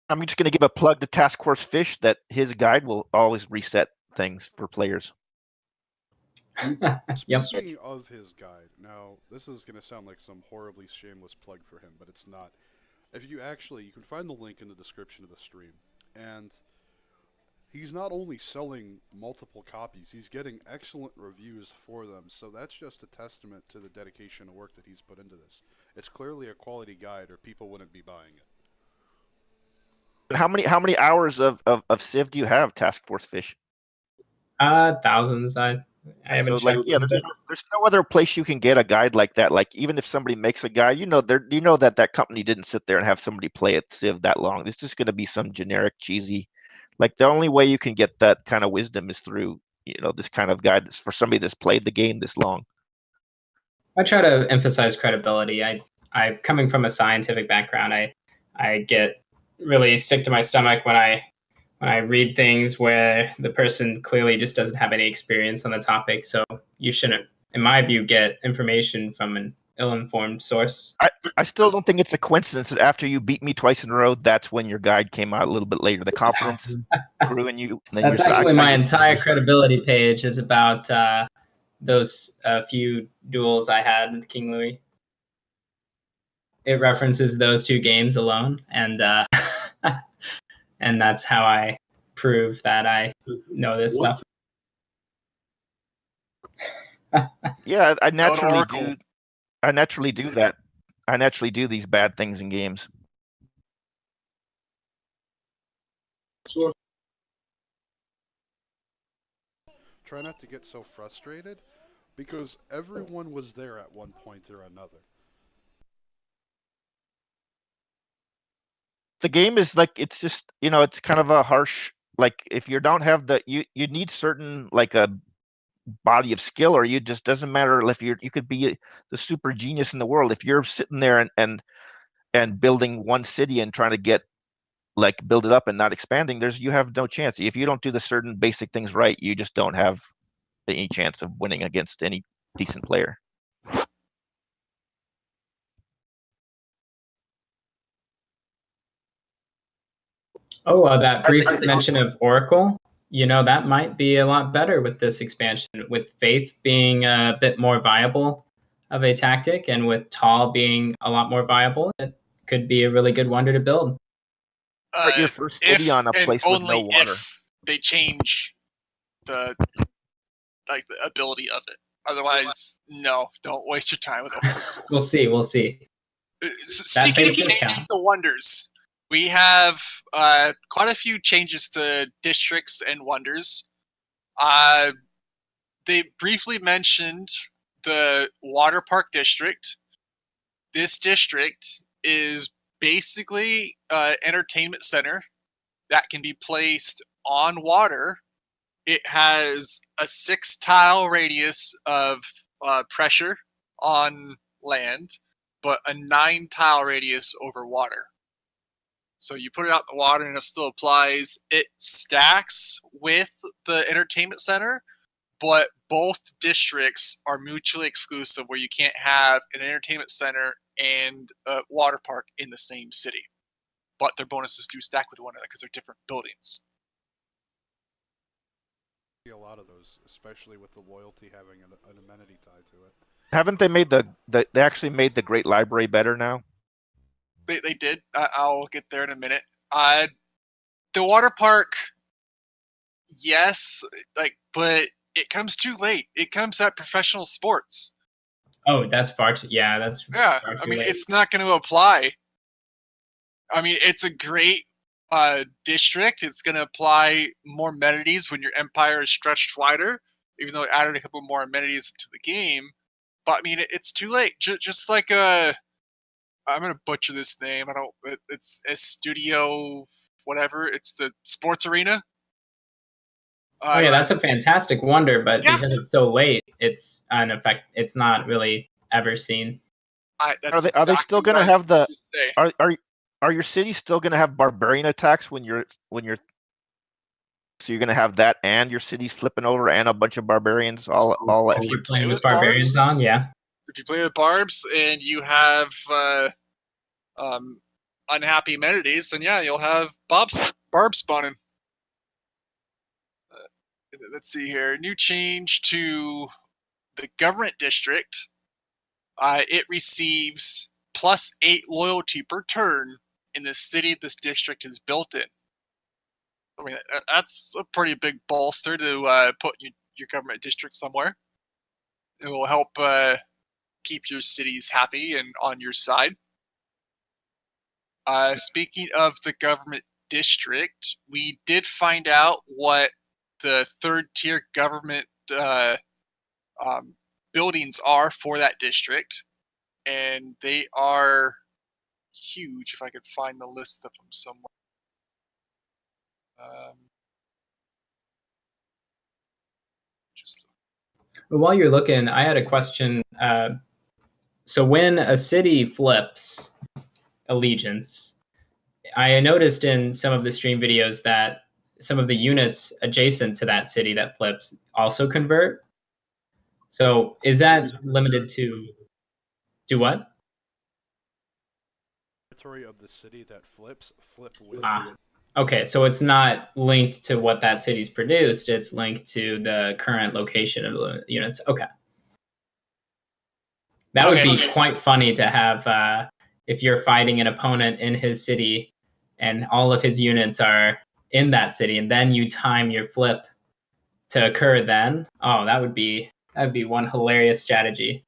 I'm just going to give a plug to TaskForceFish that his guide will always reset things for players. Speaking of his guide, now this is going to sound like some horribly shameless plug for him, but it's not. If you can find the link in the description of the stream, and he's not only selling multiple copies, he's getting excellent reviews for them, so that's just a testament to the dedication and work that he's put into this. It's clearly a quality guide, or people wouldn't be buying it. How many hours of Civ do you have, TaskForceFish? Thousands. I haven't checked. There's no other place you can get a guide like that. Even if somebody makes a guide, that company didn't sit there and have somebody play at Civ that long. It's just going to be some generic cheesy. The only way you can get that kind of wisdom is through this kind of guide that's for somebody that's played the game this long. I try to emphasize credibility. I coming from a scientific background, I get really sick to my stomach when I read things where the person clearly just doesn't have any experience on the topic. So you shouldn't, in my view, get information from an ill-informed source. I still don't think it's a coincidence that after you beat me twice in a row, that's when your guide came out a little bit later. The confidence grew in you. That's actually my entire credibility page is about those few duels I had with KingLewie. It references those 2 games alone, and and that's how I prove that I know this stuff. Yeah, I naturally do. I naturally do that. I naturally do these bad things in games. Try not to get so frustrated, because everyone was there at one point or another. The game is like, it's just, it's kind of a harsh, like, if you don't have you need certain, like, a body of skill, or you just, doesn't matter if you could be the super genius in the world. If you're sitting there and building one city and trying to build it up and not expanding, you have no chance. If you don't do the certain basic things right, you just don't have any chance of winning against any decent player. Oh, that brief mention of Oracle, that might be a lot better with this expansion, with Faith being a bit more viable of a tactic, and with Tall being a lot more viable. It could be a really good wonder to build. Put your first city on a place with no water. If they change the ability of it. Otherwise, no, don't waste your time with it. We'll see. Speaking of changes to wonders, we have quite a few changes to districts and wonders. They briefly mentioned the water park district. This district is basically an entertainment center that can be placed on water. It has a 6-tile radius of pressure on land, but a 9-tile radius over water. So you put it out in the water and it still applies. It stacks with the entertainment center, but both districts are mutually exclusive, where you can't have an entertainment center and a water park in the same city. But their bonuses do stack with one another because they're different buildings. A lot of those, especially with the loyalty having an amenity tied to it. Haven't they made they actually made the Great Library better now? They did. I'll get there in a minute. The water park, yes, but it comes too late. It comes at professional sports. Oh, that's far too. Yeah, that's. Yeah, I mean, it's not going to apply. I mean, it's a great district. It's going to apply more amenities when your empire is stretched wider, even though it added a couple more amenities to the game. But I mean, it's too late. Just like I'm going to butcher this name. It's a studio, whatever. It's the sports arena. Oh yeah, that's a fantastic wonder, but because it's so late, it's an effect. It's not really ever seen. Are they still going to have the? Are your cities still going to have barbarian attacks when you're? So you're going to have that and your cities flipping over and a bunch of barbarians all if you're playing with barbarians on, yeah. If you play with barbs and you have unhappy amenities, then yeah, you'll have barb spawning. Let's see here. New change to the government district. It receives +8 loyalty per turn in the city this district is built in. I mean, that's a pretty big bolster to put your government district somewhere. It will help keep your cities happy and on your side. Speaking of the government district, we did find out what the third-tier government buildings are for that district, and they are huge. If I could find the list of them somewhere. Well, while you're looking, I had a question. So when a city flips allegiance, I noticed in some of the stream videos that some of the units adjacent to that city that flips also convert. So is that limited to do what? Territory of the city that flip with. Okay, so it's not linked to what that city's produced. It's linked to the current location of the units. Okay. That would be quite funny to have if you're fighting an opponent in his city and all of his units are in that city, and then you time your flip to occur then. Oh, that would be one hilarious strategy.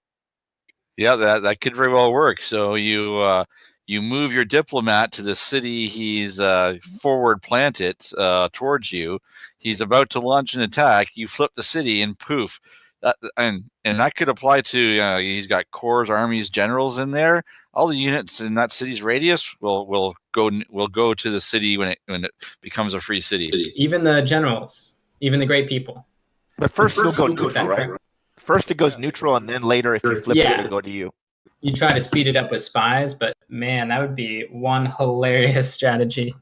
Yeah, that could very well work. So you move your diplomat to the city he's forward planted towards you. He's about to launch an attack. You flip the city, and poof, and that could apply to he's got corps, armies, generals in there. All the units in that city's radius will go to the city when it becomes a free city. Even the generals, even the great people. But first you'll go neutral, right? First it goes neutral, and then later, if you flip it, it'll go to you. You try to speed it up with spies, but man, that would be one hilarious strategy.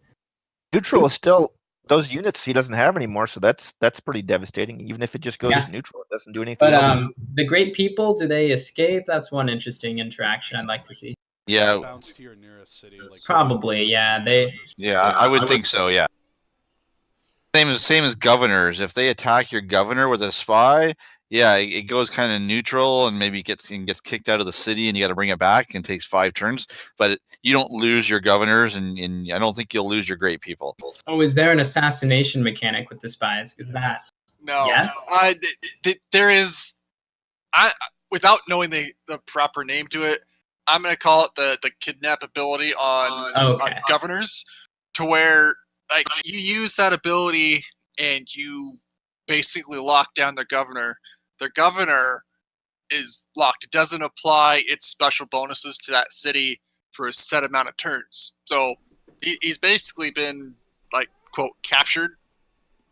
Neutral is still those units he doesn't have anymore, so that's pretty devastating. Even if it just goes neutral, it doesn't do anything else. The great people, do they escape? That's one interesting interaction I'd like to see. Yeah, bounce to your nearest city. Probably, yeah. I would think so. Yeah. Same as governors. If they attack your governor with a spy, it goes kind of neutral and maybe gets kicked out of the city, and you got to bring it back, and takes 5 turns. But you don't lose your governors, and I don't think you'll lose your great people. Oh, is there an assassination mechanic with the spies? Is that no? Yes. There is. Without knowing the proper name to it, I'm going to call it the kidnap ability on governors, to where like you use that ability and you basically lock down their governor. Their governor is locked. It doesn't apply its special bonuses to that city for a set amount of turns. So he's basically been like quote captured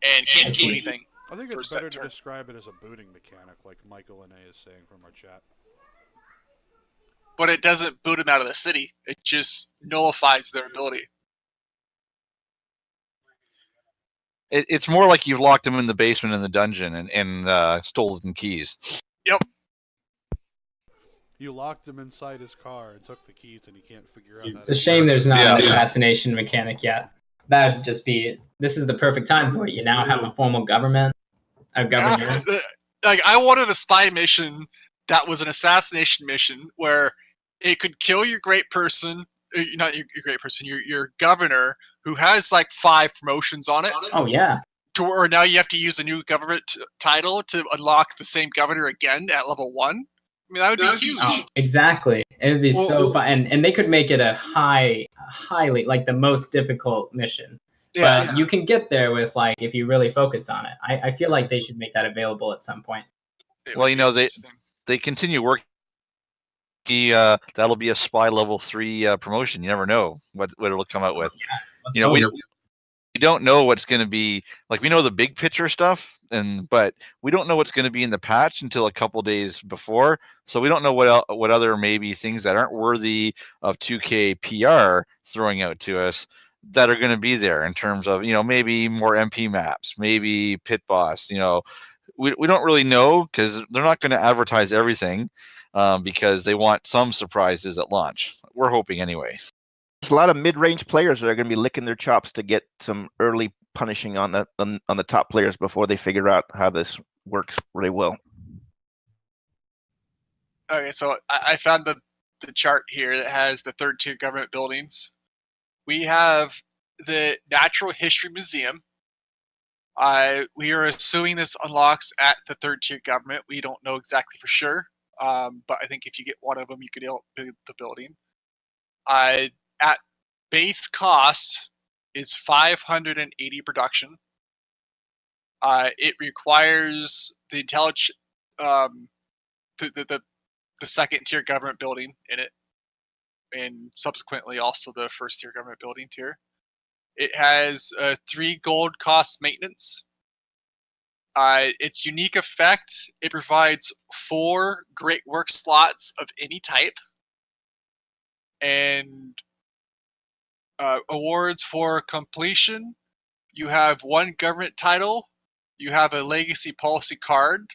and can't do anything. I think it's better to describe it as a booting mechanic, like Michael and A is saying from our chat. But it doesn't boot him out of the city. It just nullifies their ability. It's more like you've locked him in the basement in the dungeon and stolen keys. Yep. You locked him inside his car and took the keys, and he can't figure out. It's a shame there's not an assassination mechanic yet. That would just be. This is the perfect time for it. You now have a formal government. A governor. Like I wanted a spy mission that was an assassination mission where it could kill your great person, not your great person, your governor, who has like 5 promotions on it. Oh yeah. To where now you have to use a new government title to unlock the same governor again at level 1. I mean, that would be huge. Oh, exactly. It would be so fun, and they could make it a highly like the most difficult mission. Yeah. But you can get there with like if you really focus on it. I feel like they should make that available at some point. Well, they continue working. That'll be a spy level 3 promotion. You never know what it'll come out with. Yeah, we don't know what's going to be like. We know the big picture stuff, but we don't know what's going to be in the patch until a couple days before. So we don't know what other maybe things that aren't worthy of 2K PR throwing out to us that are going to be there in terms of maybe more MP maps, maybe pit boss. We don't really know because they're not going to advertise everything. Because they want some surprises at launch. We're hoping anyway. There's a lot of mid-range players that are going to be licking their chops to get some early punishing on the top players before they figure out how this works really well. Okay, so I found the chart here that has the 3rd tier government buildings. We have the Natural History Museum. We are assuming this unlocks at the 3rd tier government. We don't know exactly for sure. But I think if you get one of them, you could build the building. At base cost is 580 production. It requires the intelligence, the 2nd tier government building in it, and subsequently also the 1st tier government building tier. It has 3 gold cost maintenance. Its unique effect, it provides 4 great work slots of any type, and awards for completion. You have 1 government title. You have a legacy policy card.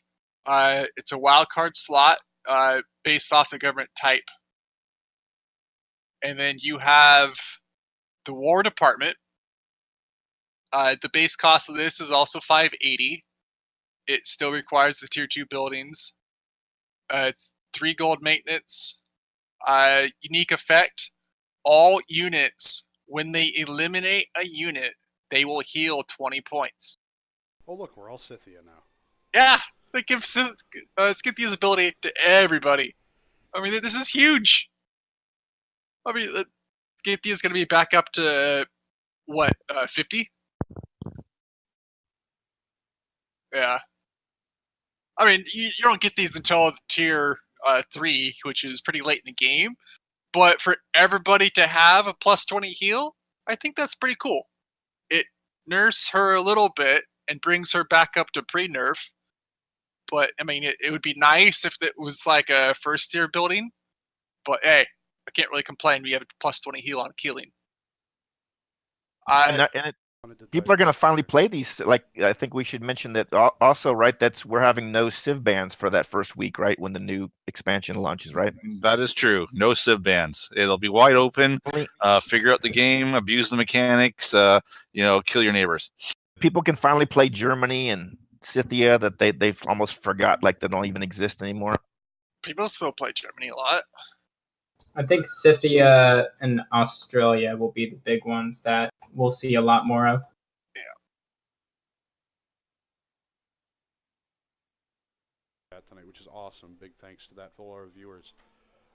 It's a wild card slot based off the government type. And then you have the War Department. The base cost of this is also 580. It still requires the tier 2 buildings. It's 3 gold maintenance. Unique effect. All units, when they eliminate a unit, they will heal 20 points. Oh look, we're all Scythia now. Yeah, they give Scythia's ability to everybody. I mean, this is huge. I mean, Scythia's going to be back up to, 50? Yeah. I mean, you don't get these until tier 3, which is pretty late in the game. But for everybody to have a plus 20 heal, I think that's pretty cool. It nerfs her a little bit and brings her back up to pre-nerf. But, I mean, it would be nice if it was like a first tier building. But, hey, I can't really complain. We have a plus 20 heal on Keeling. People are going to finally play these. Like, I think we should mention that also, right? We're having no Civ bans for that first week, right? When the new expansion launches, right? That is true. No Civ bans. It'll be wide open. Figure out the game, abuse the mechanics, kill your neighbors. People can finally play Germany and Scythia that they've almost forgot, like they don't even exist anymore. People still play Germany a lot. I think Scythia and Australia will be the big ones that we'll see a lot more of. Tonight, which is awesome. Big thanks to that for all our viewers.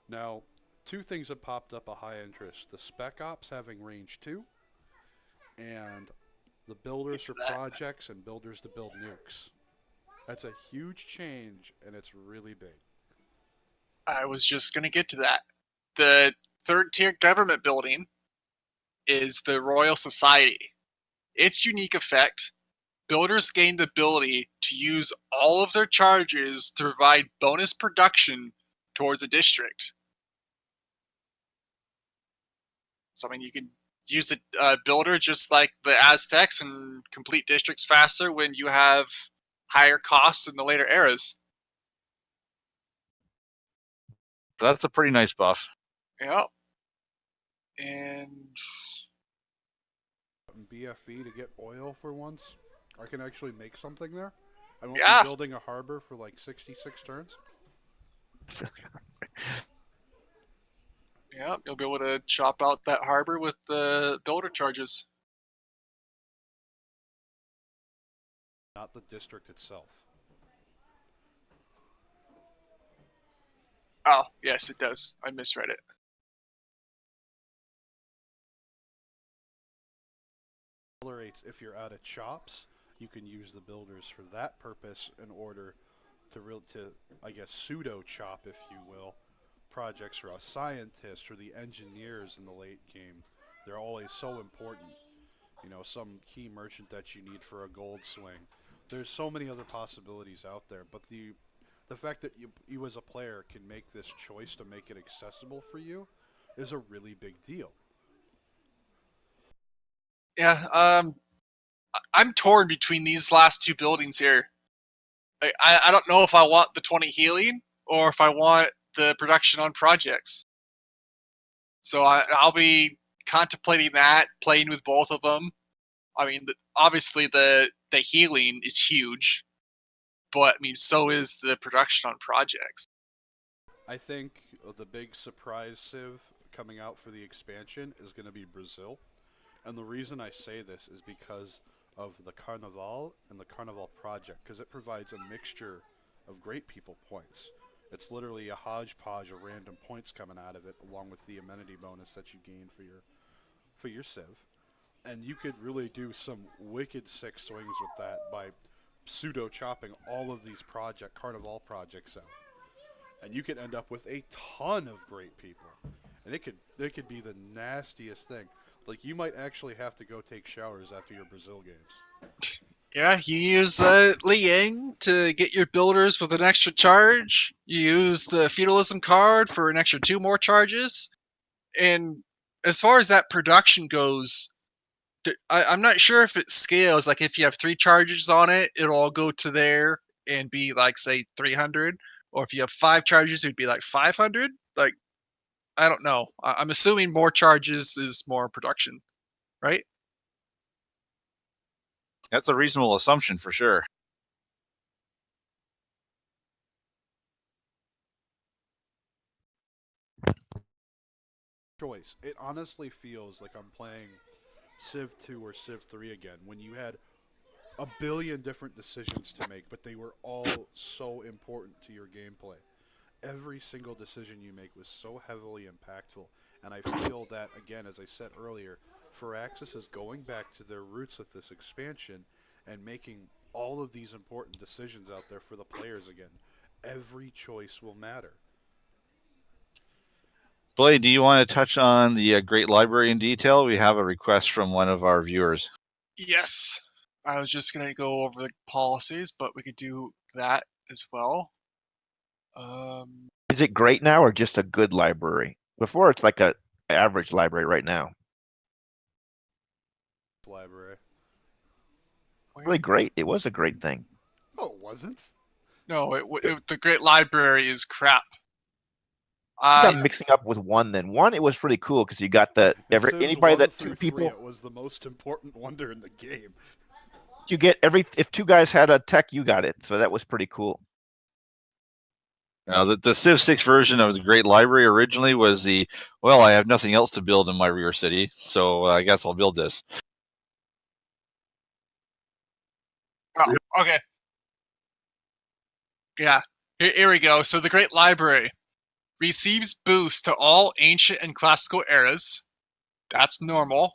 Now, two things have popped up of high interest: the Spec Ops having range 2, and the builders for projects and builders to build nukes. That's a huge change, and it's really big. I was just going to get to that. The third tier government building is the Royal Society. Its unique effect: builders gain the ability to use all of their charges to provide bonus production towards a district. So, I mean, you can use a builder just like the Aztecs and complete districts faster when you have higher costs in the later eras. That's a pretty nice buff. Yep. And BFB to get oil for once. I can actually make something there. I won't Yeah. be building a harbor for like 66 turns. yeah, you'll be able to chop out that harbor with the builder charges. Not the district itself. Oh, yes, it does. I misread it. Accelerates if you're out of chops, you can use the builders for that purpose in order to I guess pseudo chop, if you will, projects for a scientist or the engineers in the late game. They're always so important. You know, some key merchant that you need for a gold swing. There's so many other possibilities out there, but the fact that you as a player can make this choice to make it accessible for you is a really big deal. Yeah, I'm torn between these last two buildings here. I don't know if I want the 20 healing or if I want the production on projects. So I'll be contemplating that, playing with both of them. I mean, obviously the healing is huge, but I mean, so is the production on projects. I think the big surprise Civ coming out for the expansion is going to be Brazil. And the reason I say this is because of the Carnival and the Carnival project, because it provides a mixture of great people points. It's literally a hodgepodge of random points coming out of it, along with the amenity bonus that you gain for your Civ. And you could really do some wicked sick swings with that by pseudo chopping all of these Carnival projects out. And you could end up with a ton of great people. And it could be the nastiest thing. Like, you might actually have to go take showers after your Brazil games. Yeah, you use Liang to get your builders with an extra charge. You use the feudalism card for an extra 2 more charges. And as far as that production goes, I'm not sure if it scales. Like, if you have 3 charges on it, it'll all go to there and be like, say, 300. Or if you have 5 charges, it'd be like 500. Like, I don't know. I'm assuming more charges is more production, right? That's a reasonable assumption for sure. Choice. It honestly feels like I'm playing Civ 2 or Civ 3 again, when you had a billion different decisions to make, but they were all so important to your gameplay. Every single decision you make was so heavily impactful, and I feel that, again, as I said earlier, Firaxis is going back to their roots with this expansion and making all of these important decisions out there for the players again. Every choice will matter. Blade, do you want to touch on the Great Library in detail? We have a request from one of our viewers. Yes. I was just going to go over the policies, but we could do that as well. Is it great now or just a good library? Before it's like a average library right now. Library. Really great. It was a great thing. Oh, it wasn't? No, the Great Library is crap. I'm mixing up with one. Then one, it was really cool because you got the anybody that two people. It was the most important wonder in the game. You get if two guys had a tech, you got it. So that was pretty cool. Now, the Civ 6 version of the Great Library originally was I have nothing else to build in my rear city, so I guess I'll build this. Oh, okay. Yeah, here we go. So the Great Library receives boosts to all ancient and classical eras. That's normal.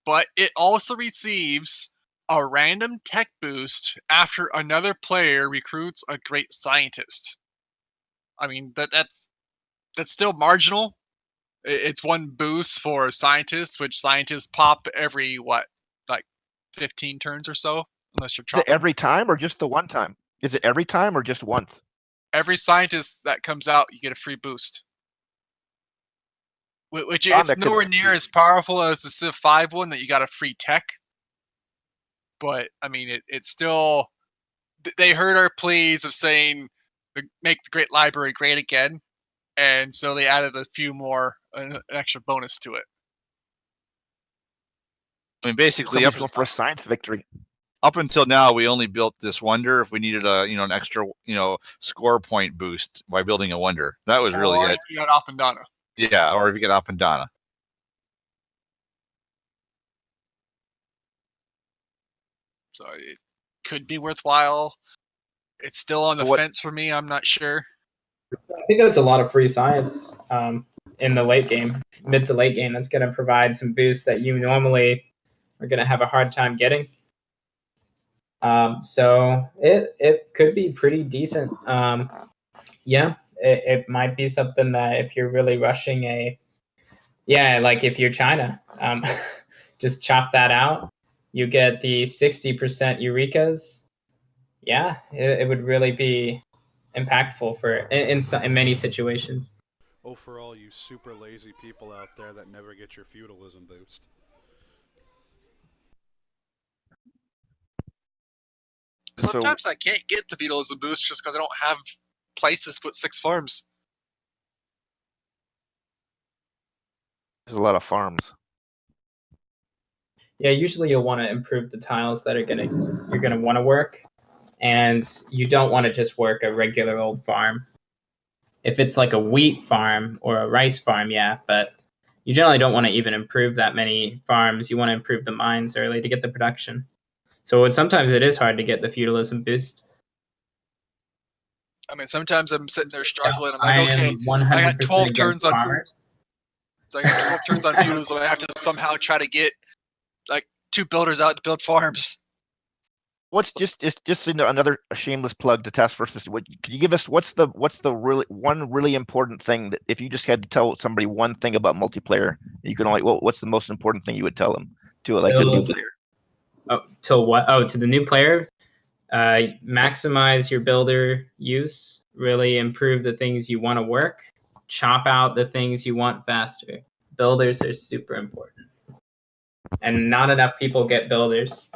But it also receives a random tech boost after another player recruits a great scientist. I mean, that's still marginal. It's one boost for scientists, which scientists pop every, 15 turns or so? Unless you're chopping. Is it every time or just the one time? Is it every time or just once? Every scientist that comes out, you get a free boost. Which it's nowhere near as powerful as the Civ 5 one that you got a free tech. But, I mean, it's still... They heard our pleas of saying, make the Great Library great again. And so they added a few more, an extra bonus to it. I mean, basically, for a science victory. Up until now, we only built this wonder if we needed an extra, score point boost by building a wonder. That was really it. If you got Appendana. Yeah, or if you get Appendana. So it could be worthwhile. It's still on the fence for me. I'm not sure. I think that's a lot of free science in the late game, mid to late game. That's going to provide some boosts that you normally are going to have a hard time getting. So it could be pretty decent. It might be something that if you're really rushing like if you're China, just chop that out. You get the 60% Eurekas. Yeah, it would really be impactful in many situations. Oh, for all you super lazy people out there that never get your feudalism boost. Sometimes I can't get the feudalism boost just because I don't have places to put 6 farms. There's a lot of farms. Yeah, usually you'll want to improve the tiles that you're gonna want to work, and you don't want to just work a regular old farm. If it's like a wheat farm or a rice farm, yeah, but you generally don't want to even improve that many farms. You want to improve the mines early to get the production. So sometimes it is hard to get the feudalism boost. I mean, sometimes I'm sitting there struggling. I'm like, okay, I got 12 turns on farmers. So I got 12 turns on feudalism. I have to somehow try to get like 2 builders out to build farms. What's just another shameless plug to TaskForceFish? Could you give us what's the really important thing that if you just had to tell somebody one thing about multiplayer, you can only what's the most important thing you would tell them to a new player? Oh, till what? Oh, to the new player, maximize your builder use. Really improve the things you want to work. Chop out the things you want faster. Builders are super important, and not enough people get builders.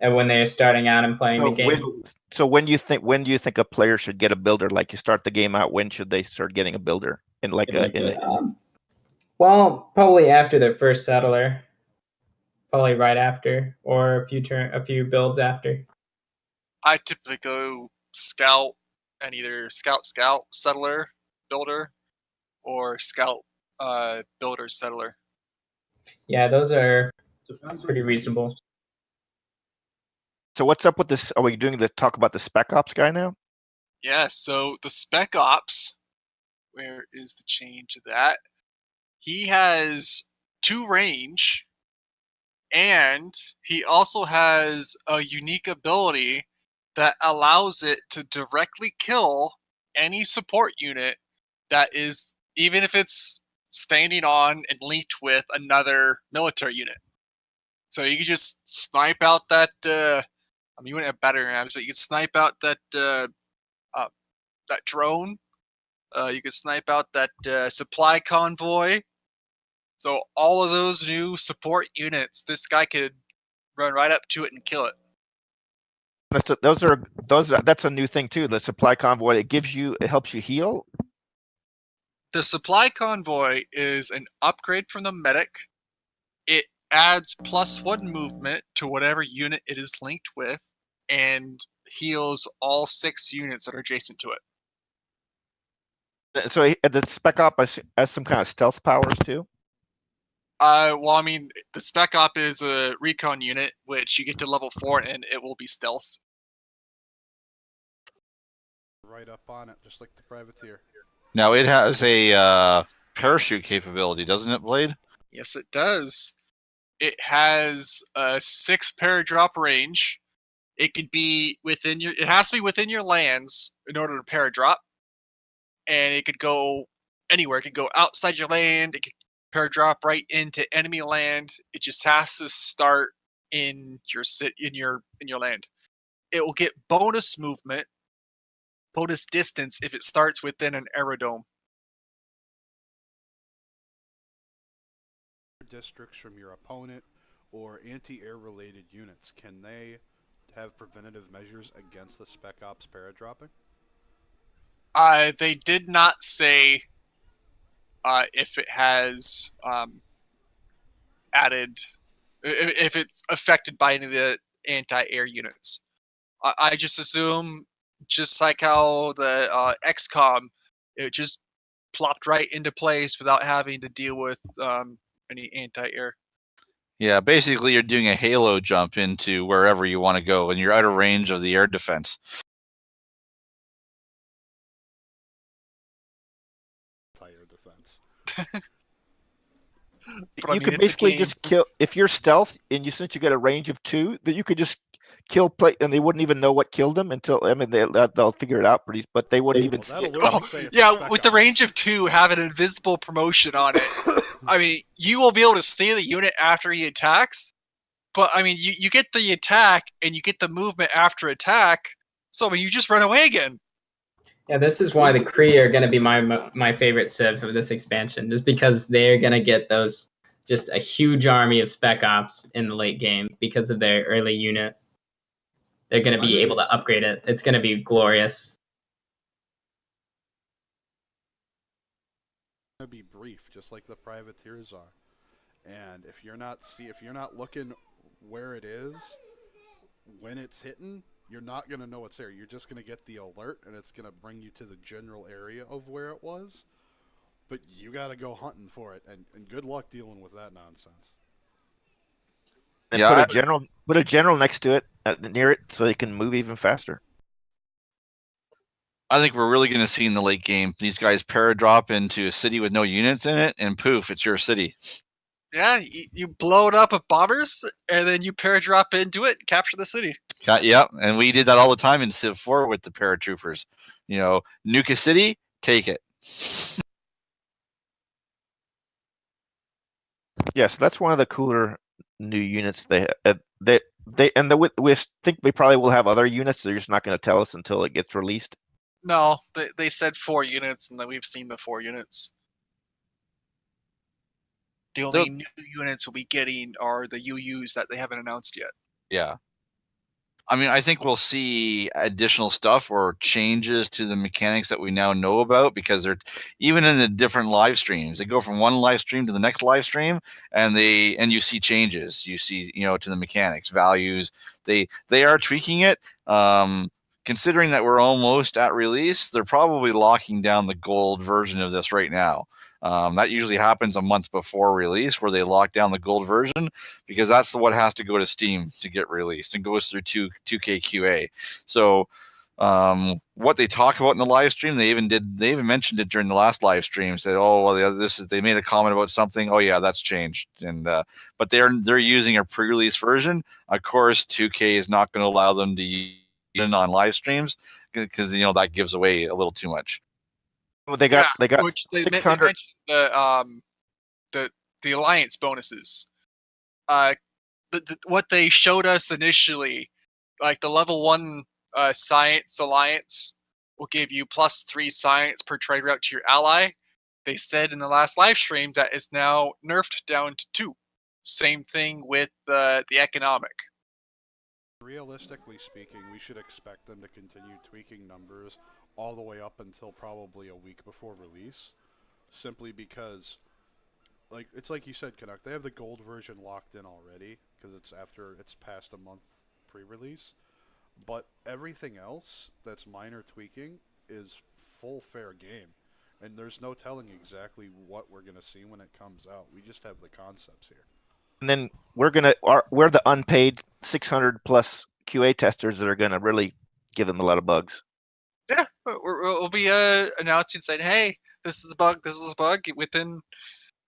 And when they're starting out and playing the game. When do you think a player should get a builder? Like you start the game out, when should they start getting a builder? Well, probably after their first settler. Probably right after, or a few builds after. I typically go scout and either scout settler builder or scout builder settler. Yeah, those are pretty reasonable. So what's up with this? Are we doing the talk about the Spec Ops guy now? Yeah, so the Spec Ops, where is the change to that? He has 2 range, And he also has a unique ability that allows it to directly kill any support unit that is, even if it's standing on and linked with another military unit. So you can just snipe out that. You wouldn't have battering rams, but you can snipe out that that drone. You can snipe out that supply convoy. So all of those new support units, this guy could run right up to it and kill it. That's a new thing too. The supply convoy, it helps you heal. The supply convoy is an upgrade from the medic. It adds +1 movement to whatever unit it is linked with, and heals all 6 units that are adjacent to it. So the spec op has some kind of stealth powers too. The spec op is a recon unit, which you get to level 4 and it will be stealth. Right up on it, just like the privateer. Now it has a parachute capability, doesn't it, Blade? Yes, it does. It has a 6 paradrop range. It could be within your. It has to be within your lands in order to paradrop, and it could go anywhere. It could go outside your land. It could paradrop right into enemy land. It just has to start in your land. It will get bonus movement, bonus distance if it starts within an aerodome. Districts from your opponent or anti-air related units, can they have preventative measures against the spec ops paradropping? They did not say if it has added, if it's affected by any of the anti-air units. I just assume, just like how the XCOM, it just plopped right into place without having to deal with any anti-air. Yeah, basically you're doing a halo jump into wherever you want to go, and you're out of range of the air defense. Anti-air defense. But, You could basically just kill if you're stealth, and since you get a range of 2, that you could just kill and they wouldn't even know what killed them until they'll figure it out but they wouldn't even see it. Yeah, with the range of 2, have an invisible promotion on it. I mean, you will be able to see the unit after he attacks, but I mean, you get the attack and you get the movement after attack, so I mean, you just run away again. Yeah, this is why the Kree are going to be my favorite civ of this expansion, just because they're going to get those, just a huge army of spec ops in the late game because of their early unit. They're going to be able to upgrade it. It's going to be glorious. To be brief, just like the privateers are. And if you're not looking where it is when it's hitting, you're not going to know it's there. You're just going to get the alert, and it's going to bring you to the general area of where it was. But you got to go hunting for it, and good luck dealing with that nonsense. And put a general next to it, near it, so they can move even faster. I think we're really going to see in the late game these guys paradrop into a city with no units in it, and poof, it's your city. Yeah, you blow it up with bombers, and then you paradrop into it and capture the city. Yeah, and we did that all the time in Civ 4 with the paratroopers. Nuke a city, take it. Yes, that's one of the cooler new units we think we probably will have other units. They're just not going to tell us until it gets released. No, they said 4 units, and then we've seen the 4 units. The only new units we'll be getting are the UUs that they haven't announced yet. Yeah. I mean, I think we'll see additional stuff or changes to the mechanics that we now know about, because they're even in the different live streams. They go from one live stream to the next live stream, and you see changes. You see, to the mechanics, values. They are tweaking it. Considering that we're almost at release, they're probably locking down the gold version of this right now. That usually happens a month before release, where they lock down the gold version, because that's what has to go to Steam to get released and goes through 2K QA. So what they talk about in the live stream. They even mentioned it during the last live stream. Said, "Oh, well, they made a comment about something. Oh, yeah, that's changed." And but they're using a pre-release version. Of course, 2K is not going to allow them to use it on live streams because that gives away a little too much. Well, they got which they 600. mentioned the alliance bonuses. What they showed us initially, like the level 1 science alliance will give you +3 science per trade route to your ally. They said in the last live stream that is now nerfed down to 2. Same thing with the economic. Realistically speaking, we should expect them to continue tweaking numbers all the way up until probably a week before release, simply because, it's like you said, Canuck, they have the gold version locked in already because it's past a month pre-release. But everything else that's minor tweaking is full fair game, and there's no telling exactly what we're gonna see when it comes out. We just have the concepts here. And then we're the unpaid 600 plus QA testers that are gonna really give them a lot of bugs. Yeah, we'll be announcing saying, "Hey, this is a bug. This is a bug," within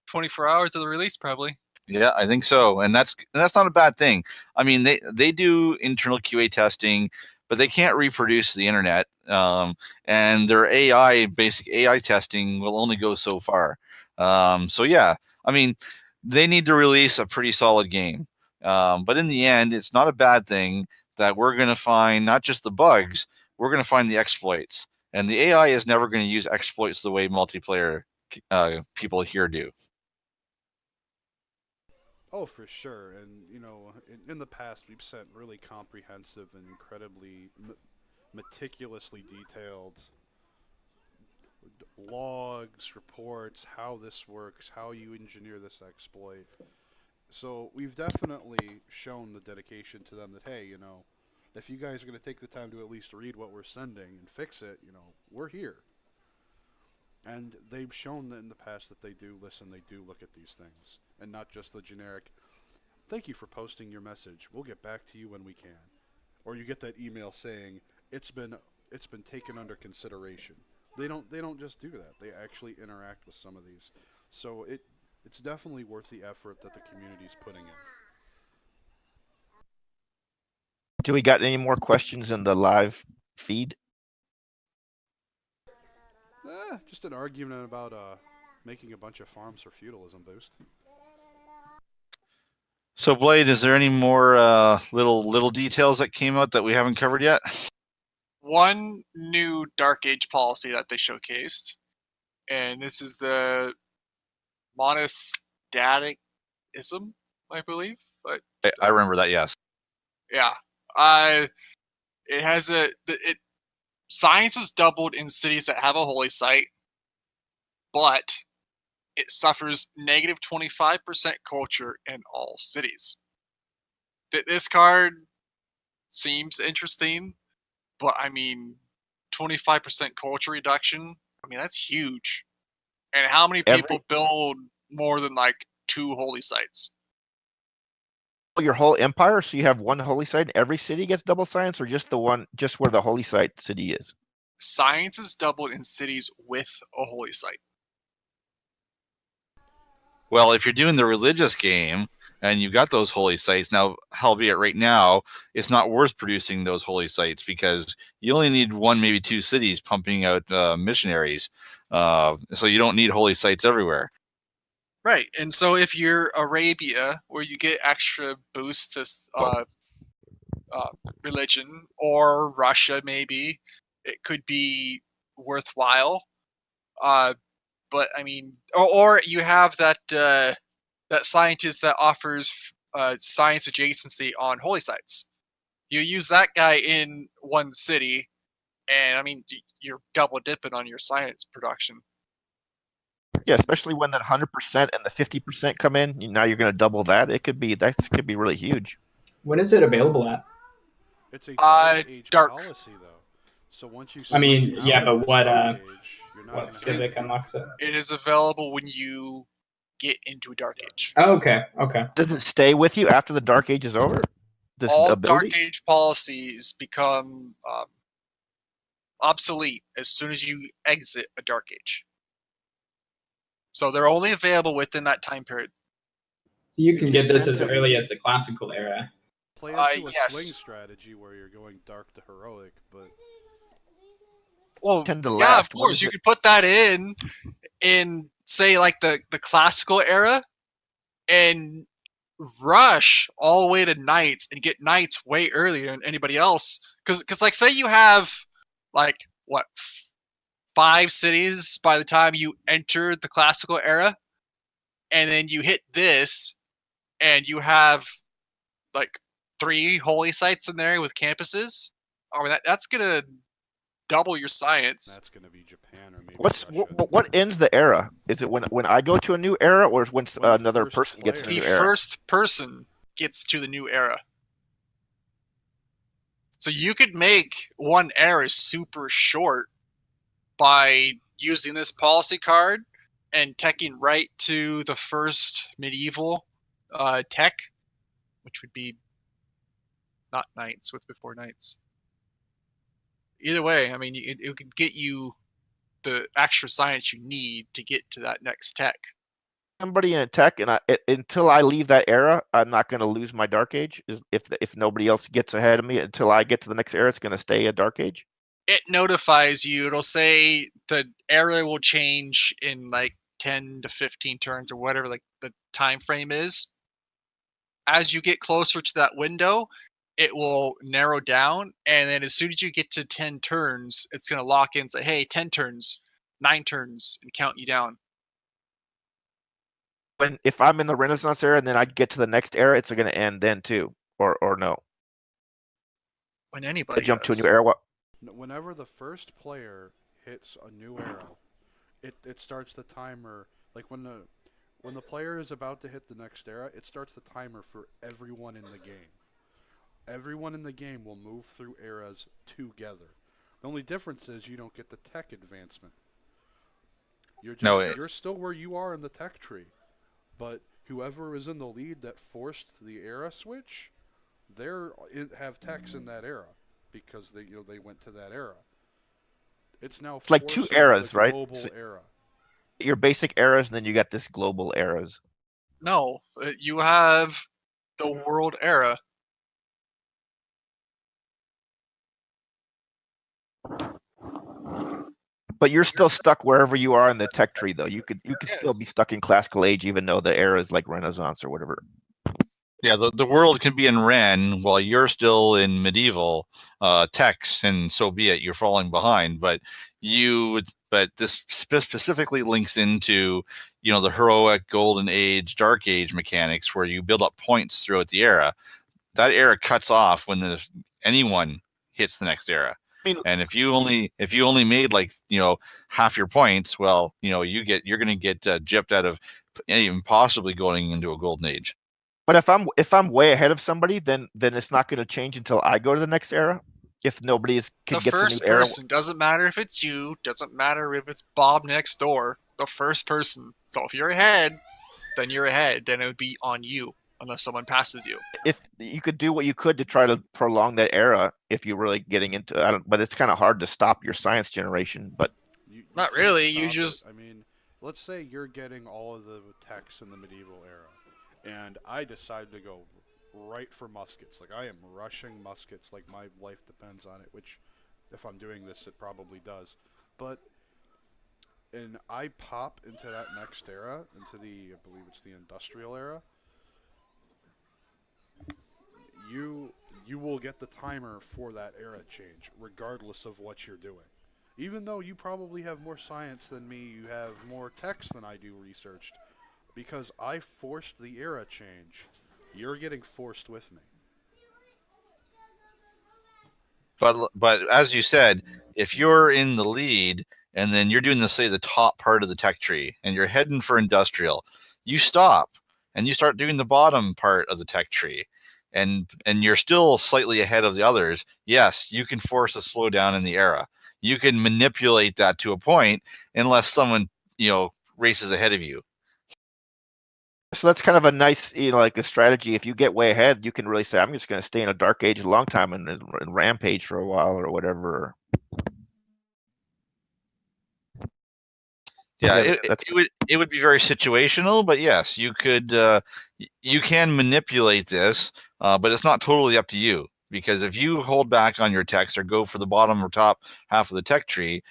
24 hours of the release, probably. Yeah, I think so, and that's not a bad thing. I mean, they do internal QA testing, but they can't reproduce the internet, and their basic AI testing will only go so far. So yeah, I mean, they need to release a pretty solid game, but in the end, it's not a bad thing that we're going to find not just the bugs, we're going to find the exploits, and the AI is never going to use exploits the way multiplayer people here do. Oh, for sure. And, in the past, we've sent really comprehensive and incredibly meticulously detailed logs, reports, how this works, how you engineer this exploit. So we've definitely shown the dedication to them that, hey, if you guys are going to take the time to at least read what we're sending and fix it, we're here. And they've shown that in the past that they do listen, they do look at these things, and not just the generic, "Thank you for posting your message. We'll get back to you when we can." Or you get that email saying, it's been taken under consideration. They don't just do that. They actually interact with some of these. So it's definitely worth the effort that the community's putting in. Do we got any more questions in the live feed? Just an argument about making a bunch of farms for feudalism boost. So, Blade, is there any more little details that came out that we haven't covered yet? One new Dark Age policy that they showcased, and this is the monastaticism, I believe. But I remember that, yes. yeah, it has science is doubled in cities that have a holy site, but it suffers negative 25% culture in all cities. This card seems interesting, but I mean, 25% culture reduction, I mean, that's huge. And how many people build more than 2 holy sites? Your whole empire, so you have one holy site and every city gets double science, or just where the holy site city is? Science is doubled in cities with a holy site. Well, if you're doing the religious game and you've got those holy sites, now, albeit right now, it's not worth producing those holy sites because you only need 1, maybe 2 cities pumping out missionaries. So you don't need holy sites everywhere. Right, and so if you're Arabia, where you get extra boost to religion, or Russia, maybe, it could be worthwhile. But I mean, or you have that scientist that offers science adjacency on holy sites. You use that guy in one city, and I mean, you're double dipping on your science production. Yeah, especially when that 100% and the 50% come in. Now you're going to double that. That could be really huge. When is it available at? It's a dark age policy, though. So once you, but what age, you're not what Civic unlocks it? It is available when you get into a dark age. Oh, okay. Does it stay with you after the dark age is over? All dark age policies become obsolete as soon as you exit a dark age. So they're only available within that time period. So you can just get this tend as to- early as the classical era. Play into a yes. swing strategy where you're going dark to heroic, but Well, Tend to yeah, last. of What course. is You it? could put that in say like the classical era, and rush all the way to knights and get knights way earlier than anybody else. Because like say you have like what 5 cities by the time you enter the classical era, and then you hit this, and you have like 3 holy sites in there with campuses. I mean that's gonna double your science. that's going to be Japan or maybe What's Russia. what ends the era? Is it when I go to a new era, or is when When the another first person gets to player- the The new era? first person gets to the new era. So you could make one era super short by using this policy card and teching right to the first medieval tech, which would be not knights, what's before knights. Either way, I mean, it could get you the extra science you need to get to that next tech. Somebody in a tech, and until I leave that era, I'm not going to lose my dark age. If nobody else gets ahead of me until I get to the next era, it's going to stay a dark age. It notifies you. It'll say the era will change in like 10 to 15 turns or whatever like the time frame is. As you get closer to that window, it will narrow down, and then as soon as you get to 10 turns, it's going to lock in and say, hey, 10 turns, 9 turns, and count you down. If I'm in the Renaissance era and then I get to the next era, it's going to end then too, or no? When I anybody jump to a does. new era. What? Whenever the first player hits a new era, it starts the timer. Like when the player is about to hit the next era, it starts the timer for everyone in the game. Everyone in the game will move through eras together. The only difference is you don't get the tech advancement. You're still where you are in the tech tree, but whoever is in the lead that forced the era switch, have techs in that era because they went to that era. It's now It's like 2 forcing eras, the right? global So era. your basic eras, and then you got this global eras. No, you have the world era. But you're still stuck wherever you are in the tech tree, though. You could still be Yes. stuck in classical age, even though the era is like Renaissance or whatever. Yeah, the world can be in Ren while you're still in medieval texts, and so be it. You're falling behind, but this specifically links into the heroic, golden age, dark age mechanics where you build up points throughout the era. That era cuts off when anyone hits the next era. I mean, And if you only made like half your points, well, you're going to get gypped out of even possibly going into a golden age. but if I'm way ahead of somebody, then it's not going to change until I go to the next era. If nobody can The get to a new first era, person, doesn't matter if it's you, doesn't matter if it's Bob next door, the first person. So if you're ahead, then you're ahead. Then it would be on you unless someone passes you. if you could do what you could to try to prolong that era, if you're really getting into, but it's kind of hard to stop your science generation. But You Not can't really, you stop it. just- I mean, let's say you're getting all of the techs in the medieval era, and I decide to go right for muskets. Like I am rushing muskets. Like my life depends on it. Which, if I'm doing this, it probably does. And I pop into that next era, into I believe it's the industrial era. You will get the timer for that era change, regardless of what you're doing. Even though you probably have more science than me, you have more text than I do researched, because I forced the era change. You're getting forced with me. But as you said, if you're in the lead and then you're doing the top part of the tech tree and you're heading for industrial, you stop and you start doing the bottom part of the tech tree, and you're still slightly ahead of the others. Yes, you can force a slowdown in the era. You can manipulate that to a point unless someone races ahead of you. so that's kind of a nice, like a strategy. If you get way ahead, you can really say, I'm just going to stay in a dark age a long time and rampage for a while or whatever. Yeah, Yeah, it would be very situational, but yes, you could you can manipulate this, but it's not totally up to you, because if you hold back on your text or go for the bottom or top half of the tech tree,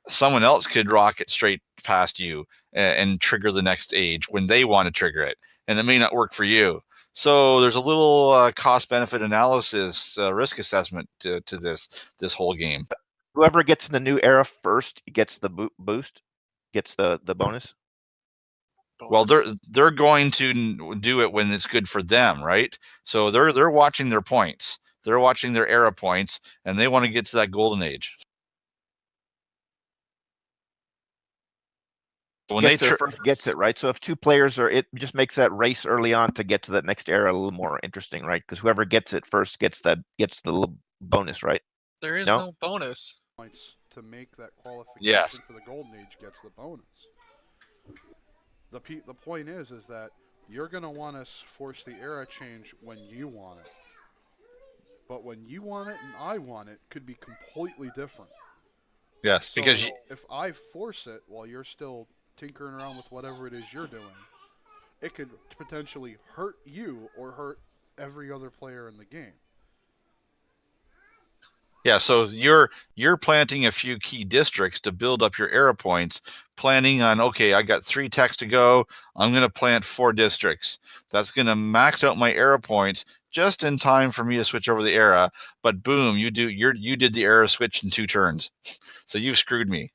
someone else could rocket straight past you and trigger the next age when they want to trigger it, and it may not work for you. So there's a little cost benefit analysis, risk assessment to this whole game. whoever gets in the new era first gets the boost, gets the bonus. Well, Bonus. they're going to do it when it's good for them, right? So they're watching their points. They're watching their era points, and they want to get to that golden age. When Gets there first gets it, right? So if two players are, it just makes that race early on to get to that next era a little more interesting, right? Because whoever gets it first gets the little bonus, right? There is No? no bonus. Points to make that qualification Yes. for the golden age gets the bonus. The point is that you're going to want to force the era change when you want it. But when you want it and I want it could be completely different. Yes, So because if I force it while you're still tinkering around with whatever it is you're doing, it could potentially hurt you or hurt every other player in the game. yeah, so you're planting a few key districts to build up your era points, planning on, okay, I got 3 techs to go. I'm going to plant 4 districts. That's going to max out my era points just in time for me to switch over the era. But boom, you did the era switch in 2 turns, so you've screwed me.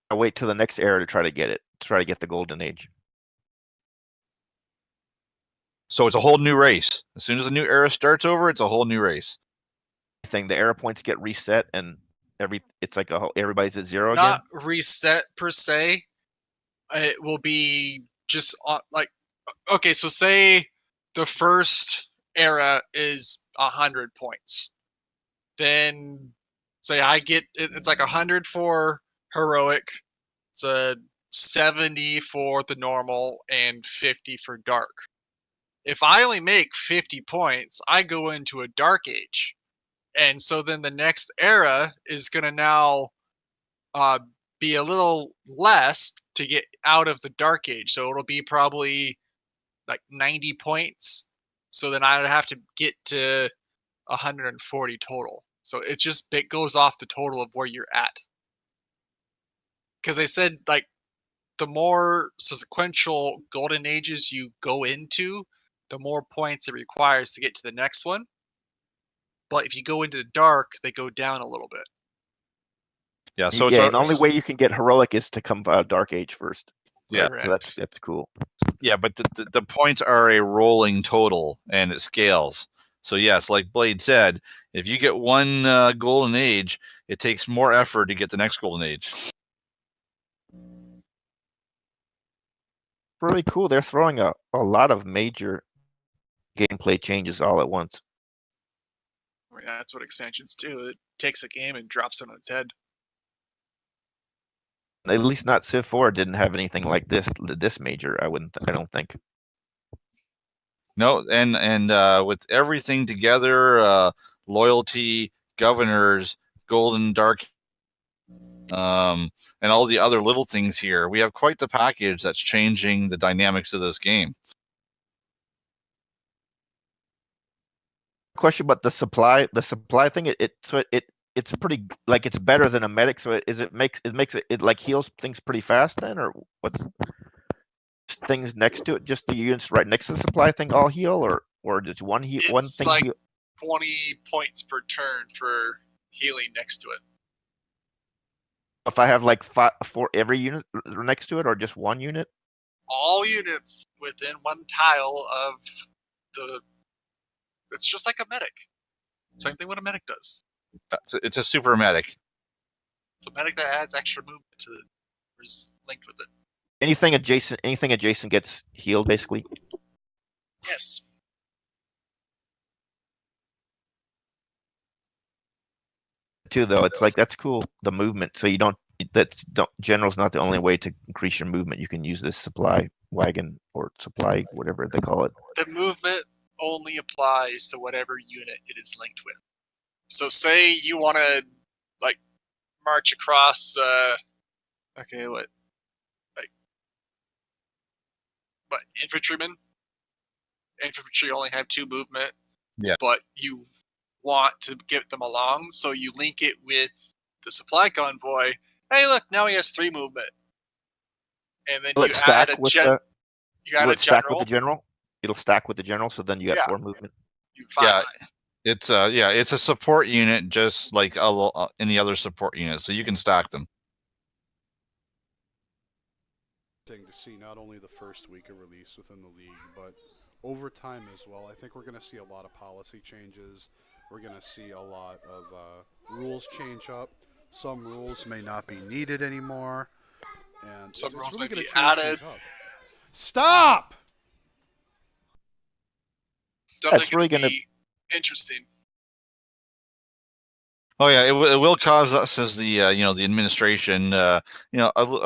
I wait till the next era to try to get it, try to get the golden age. So it's a whole new race. As soon as the new era starts over, it's a whole new race. The era points get reset and it's like everybody's at 0 again. Not reset per se. It will be just like, okay, so say the first era is 100 points. Then say I get it's like 100 for heroic. It's a 70 for the normal and 50 for dark. If I only make 50 points, I go into a dark age. And so then the next era is going to now be a little less to get out of the dark age. So it'll be probably like 90 points. So then I would have to get to 140 total. So it goes off the total of where you're at. Because they said like the more sequential golden ages you go into, the more points it requires to get to the next one. But if you go into the dark, they go down a little bit. Yeah, so yeah, and the only way you can get heroic is to come out of dark age first. Yeah, so that's cool. Yeah, but the points are a rolling total, and it scales. So yes, like Blade said, if you get 1 golden age, it takes more effort to get the next golden age. Really cool. They're throwing a lot of major gameplay changes all at once. I mean, that's what expansions do. It takes a game and drops it on its head. At least not Civ 4 didn't have anything like this major. I don't think. No, and with everything together, loyalty, governors, golden dark, and all the other little things here, we have quite the package that's changing the dynamics of this game. Question about the supply thing. It's pretty, like, it's better than a medic. So it makes it like heals things pretty fast then, or what's things next to it? Just the units right next to the supply thing all heal, or just one thing like heal? 20 points per turn for healing next to it. If I have like 4 every unit next to it, or just one unit? All units within one tile of the. It's just like a medic. Same thing what a medic does. It's a super medic. It's a medic that adds extra movement to it, or is linked with it. Anything adjacent gets healed, basically. Yes. Too, though, it's like, that's cool, the movement. So general's not the only way to increase your movement. You can use this supply wagon or supply, whatever they call it. The movement only applies to whatever unit it is linked with. So say you want to like march across but infantry only have 2 movement. Yeah. But you want to get them along, so you link it with the supply convoy. Hey, look, now he has 3 movement. And then Will you it add stack a with the? Will it stack with general. the general? It'll stack with the general, so then you got Yeah. 4 movement. You find Yeah, it's a support unit just like any other support unit, so you can stack them. To see not only the first week of release within the league, but over time as well. I think we're going to see a lot of policy changes. We're going to see a lot of rules change up. Some rules may not be needed anymore, and Some it's rules really might going be to change added. things up. Stop! Definitely really going to gonna- be interesting. Oh yeah, it will cause us as the the administration a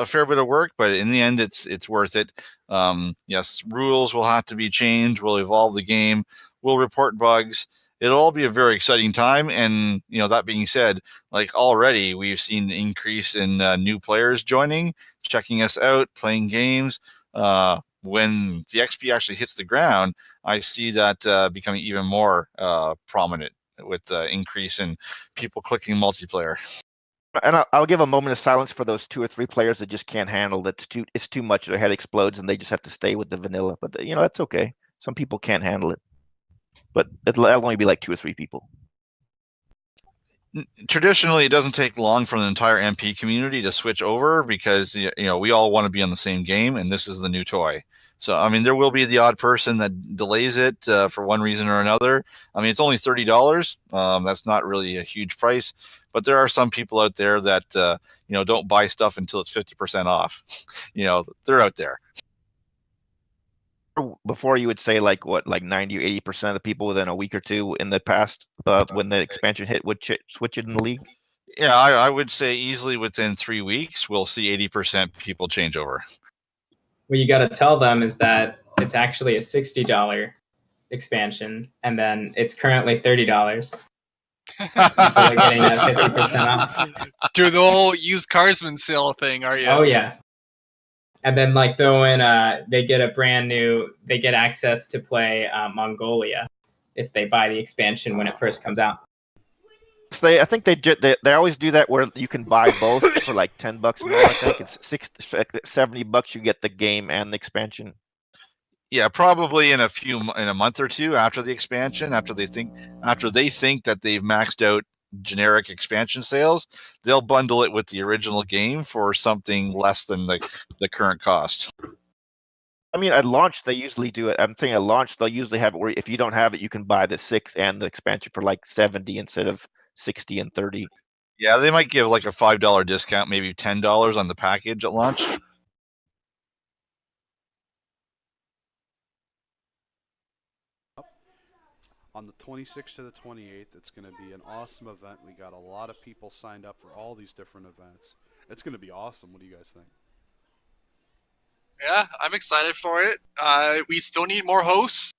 fair bit of work, but in the end, it's worth it. Yes, rules will have to be changed. We'll evolve the game. We'll report bugs. It'll all be a very exciting time. And that being said, like already we've seen an increase in new players joining, checking us out, playing games. When the XP actually hits the ground, I see that becoming even more prominent with the increase in people clicking multiplayer. And I'll give a moment of silence for those 2 or 3 players that just can't handle it. It's too much. Their head explodes, and they just have to stay with the vanilla. But that's okay. Some people can't handle it, but it'll only be like 2 or 3 people. Traditionally, it doesn't take long for the entire MP community to switch over because we all want to be on the same game, and this is the new toy. So I mean, there will be the odd person that delays it for one reason or another. I mean, it's only $30. That's not really a huge price, but there are some people out there that don't buy stuff until it's 50% off. They're out there. Before you would say like 90 or 80% of the people within a week or 2 in the past when the expansion hit would switch it in the league. Yeah, I would say easily within 3 weeks we'll see 80% people change over. What you got to tell them is that it's actually a $60 expansion, and then it's currently $30. So they're getting that 50% off. Do the whole used carsman sale thing, are you? Oh yeah. And then throw in they get access to play Mongolia if they buy the expansion when it first comes out. So I think they always do that where you can buy both for like $10 more. I think it's $70 you get the game and the expansion. Yeah, probably in a month or 2 after the expansion, after they think that they've maxed out generic expansion sales, they'll bundle it with the original game for something less than the current cost. I mean, at launch they usually do it. I'm saying at launch they'll usually have it where if you don't have it, you can buy the 6 and the expansion for like 70 instead of 60 and 30. Yeah, they might give like a $5 discount, maybe $10 on the package at launch. On the 26th to the 28th, it's going to be an awesome event. We got a lot of people signed up for all these different events. It's going to be awesome. What do you guys think? Yeah, I'm excited for it. We still need more hosts.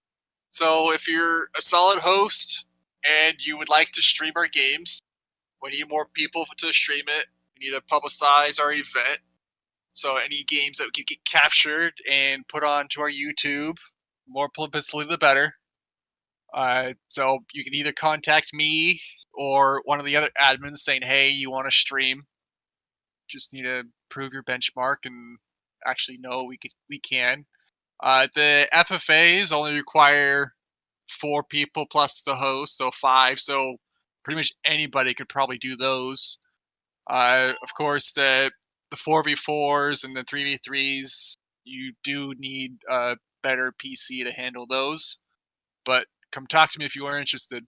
So if you're a solid host and you would like to stream our games, we need more people to stream it. We need to publicize our event. So any games that can get captured and put onto our YouTube, more publicity the better. So you can either contact me or one of the other admins saying, hey, you want to stream. Just need to prove your benchmark and actually know we can. The FFAs only require 4 people plus the host, so 5. So pretty much anybody could probably do those. Of course, the 4v4s and the 3v3s, you do need a better PC to handle those. But come talk to me if you are interested.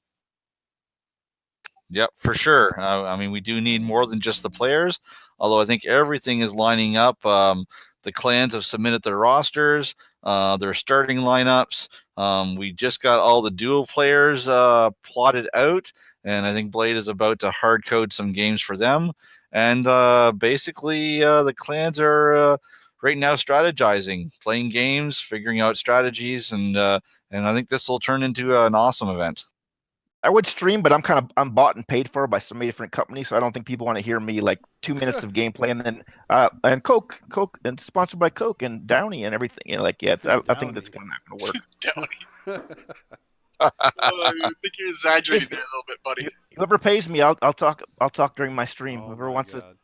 Yep, for sure. I mean, we do need more than just the players, although I think everything is lining up. The clans have submitted their rosters, their starting lineups. We just got all the dual players plotted out, and I think Blade is about to hard code some games for them. And basically, the clans are right now strategizing, playing games, figuring out strategies, and I think this will turn into an awesome event. I would stream, but I'm bought and paid for by so many different companies, so I don't think people want to hear me like 2 minutes of gameplay and then and Coke and sponsored by Coke and Downy and everything. You know, like I think that's not going to work. I think you're exaggerating there a little bit, buddy. Whoever pays me, I'll talk during my stream. Oh Whoever my wants God. to.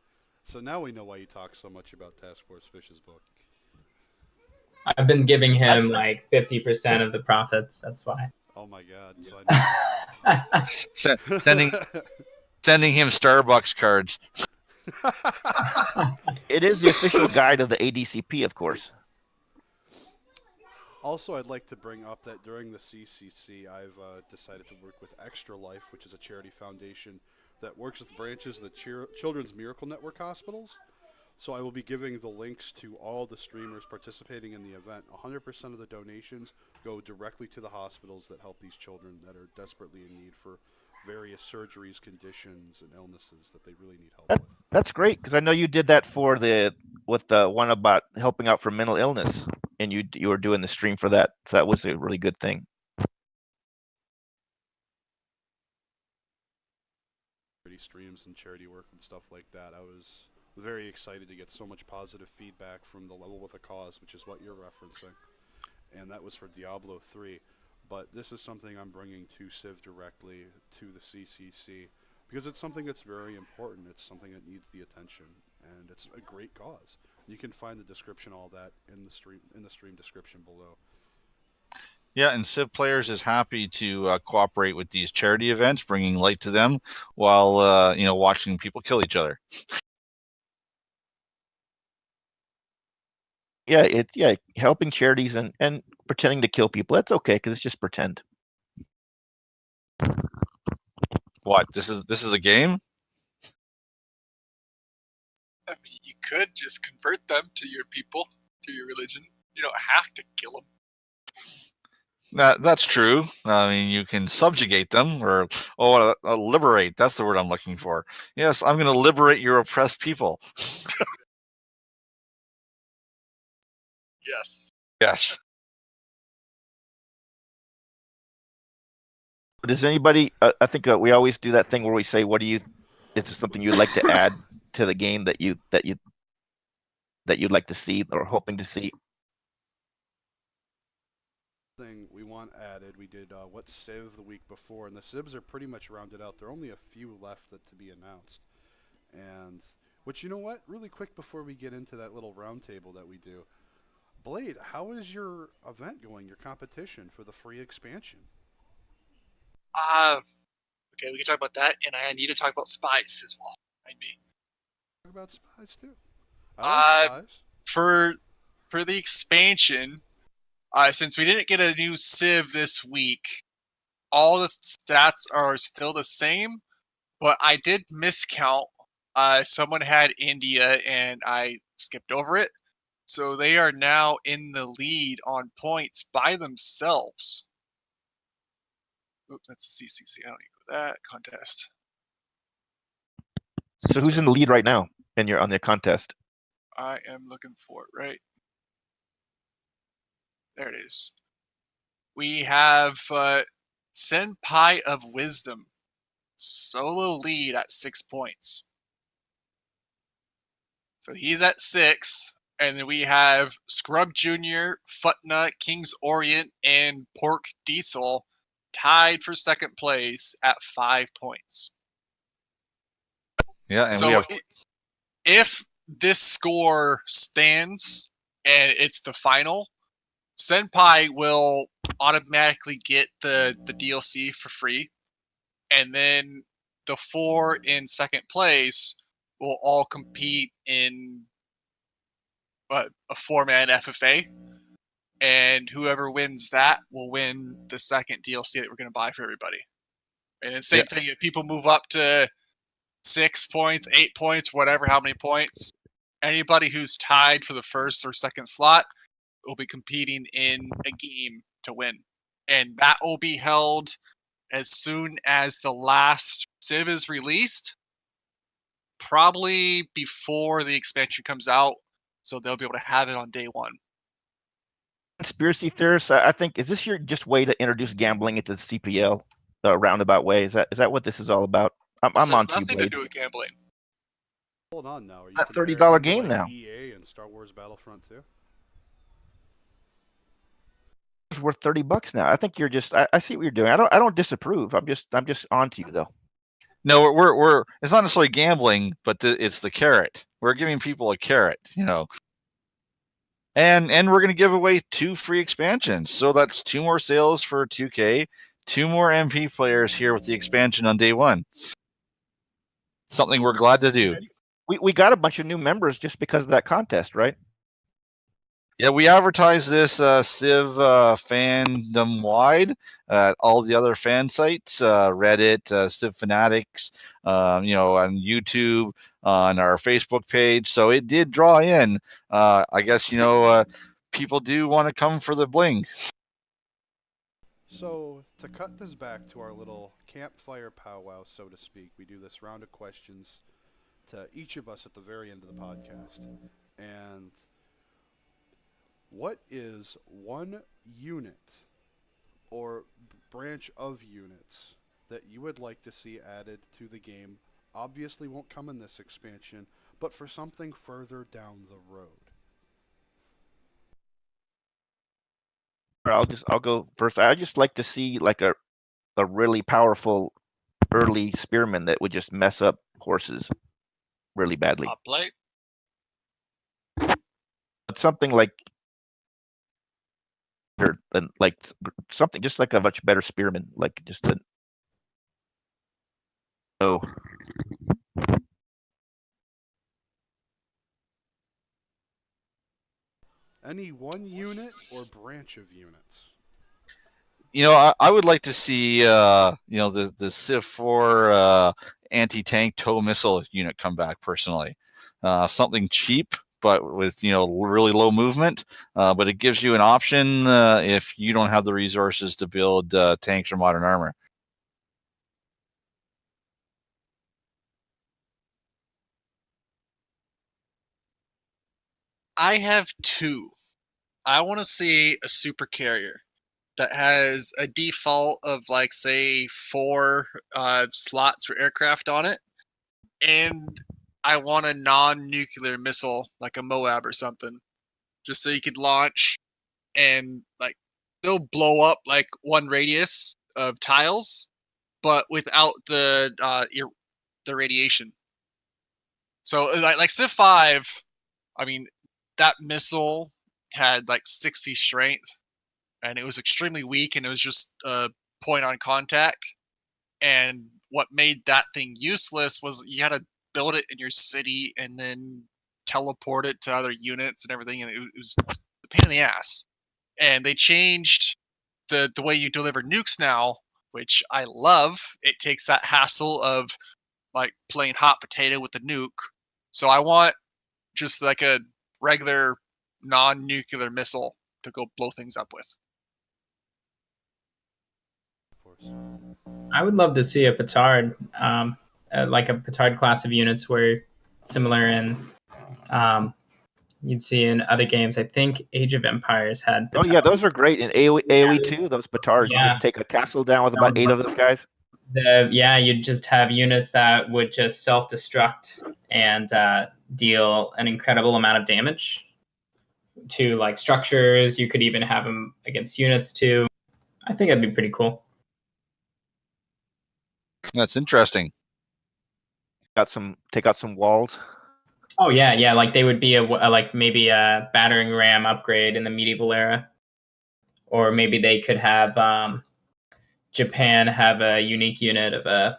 So now we know why you talk so much about TaskForceFish's book. I've been giving him like 50% of the profits. That's why. Oh my God. So I Sending him Starbucks cards. It is the official guide of the ADCP, of course. Also, I'd like to bring up that during the CCC, I've decided to work with Extra Life, which is a charity foundation that works with branches of the Children's Miracle Network hospitals. So I will be giving the links to all the streamers participating in the event. 100% of the donations go directly to the hospitals that help these children that are desperately in need for various surgeries, conditions, and illnesses that they really need help with. That's great, because I know you did that with the one about helping out for mental illness, and you were doing the stream for that. So that was a really good thing. Streams and charity work and stuff like that. I was very excited to get so much positive feedback from the Level with a Cause, which is what you're referencing, and that was for Diablo 3. But this is something I'm bringing to Civ directly to the CCC because it's something that's very important. It's something that needs the attention, and it's a great cause. You can find the description, all that, in the stream description below. Yeah, and CivPlayers is happy to cooperate with these charity events, bringing light to them while watching people kill each other. Yeah, it's helping charities and pretending to kill people. That's okay because it's just pretend. What? This is a game? I mean, you could just convert them to your people, to your religion. You don't have to kill them. That's true. I mean, you can subjugate them or liberate. That's the word I'm looking for. Yes, I'm going to liberate your oppressed people. Yes. Yes. Does anybody? I think we always do that thing where we say, "What do you? Is there something you'd like to add to the game that you'd like to see or hoping to see?" Thing we want added, we did what Civ the week before, and the Civs are pretty much rounded out. There are only a few left to be announced. And which, you know what? Really quick before we get into that little round table that we do, Blade, how is your event going? Your competition for the free expansion? Okay, we can talk about that, and I need to talk about spies as well. Me. Talk about spies too. I like spies. For the expansion, since we didn't get a new Civ this week, all the stats are still the same, but I did miscount. Someone had India, and I skipped over it. So they are now in the lead on points by themselves. Oops, that's a CCC. I don't need that contest. So who's in the lead right now? And you're on the contest. I am looking for it right. There it is. We have Senpai of Wisdom, solo lead at 6 points. So he's at 6. And then we have Scrub Jr., Futna, King's Orient, and Pork Diesel tied for second place at 5 points. Yeah, and so if this score stands and it's the final, Senpai will automatically get the DLC for free, and then the 4 in second place will all compete in a 4-man FFA, and whoever wins that will win the second DLC that we're going to buy for everybody. And the same thing, if people move up to 6 points, 8 points, whatever, how many points, anybody who's tied for the first or second slot will be competing in a game to win. And that will be held as soon as the last Civ is released, probably before the expansion comes out, so they'll be able to have it on day one. Conspiracy theorists, I think, is this your just way to introduce gambling into the CPL? roundabout way. Is that what this is all about? This I'm has on to you, nothing to Blade. do with gambling. Hold on now. Are you That comparing $30 it to, game like, now. EA and Star Wars Battlefront 2? It's worth $30 now. I think you're just. I see what you're doing. I don't disapprove. I'm just on to you though. No, we're it's not necessarily gambling, but it's the carrot. We're giving people a carrot, and we're going to give away 2 free expansions. So that's 2 more sales for 2K, 2 more MP players here with the expansion on day 1. Something we're glad to do. We got a bunch of new members just because of that contest, right? Yeah, we advertise this Civ fandom wide at all the other fan sites, Reddit, Civ Fanatics, on YouTube, on our Facebook page. So it did draw in. I guess people do want to come for the bling. So, to cut this back to our little campfire powwow, so to speak, we do this round of questions to each of us at the very end of the podcast. And what is one unit or branch of units that you would like to see added to the game? Obviously won't come in this expansion, but for something further down the road. I'll go first. I just like to see like a really powerful early spearman that would just mess up horses really badly. Play. But something like something just like a much better spearman, like just a oh. Any one unit or branch of units? I would like to see the Civ 4 anti-tank tow missile unit come back personally. Something cheap but with really low movement, but it gives you an option if you don't have the resources to build tanks or modern armor. I have 2. I want to see a super carrier that has a default of, like, say 4 slots for aircraft on it, and I want a non-nuclear missile like a Moab or something, just so you could launch and, like, they'll blow up like 1 radius of tiles, but without the radiation. So like Civ 5, I mean, that missile had like 60 strength, and it was extremely weak, and it was just a point on contact. And what made that thing useless was you had to build it in your city and then teleport it to other units and everything, and it was a pain in the ass. And they changed the way you deliver nukes now, which I love. It takes that hassle of like playing hot potato with the nuke. So I want just like a regular non-nuclear missile to go blow things up with. Of course. I would love to see a petard, like a petard class of units where similar in you'd see in other games. I think Age of Empires had Oh petard. yeah, those are great in AoE 2. Those petards, you Yeah. just take a castle down with about 8 of those guys. You'd just have units that would just self-destruct and deal an incredible amount of damage to like structures. You could even have them against units too. I think that'd be pretty cool. That's interesting. Take out some walls. Oh yeah, like they would be like maybe a battering ram upgrade in the medieval era, or maybe they could have Japan have a unique unit of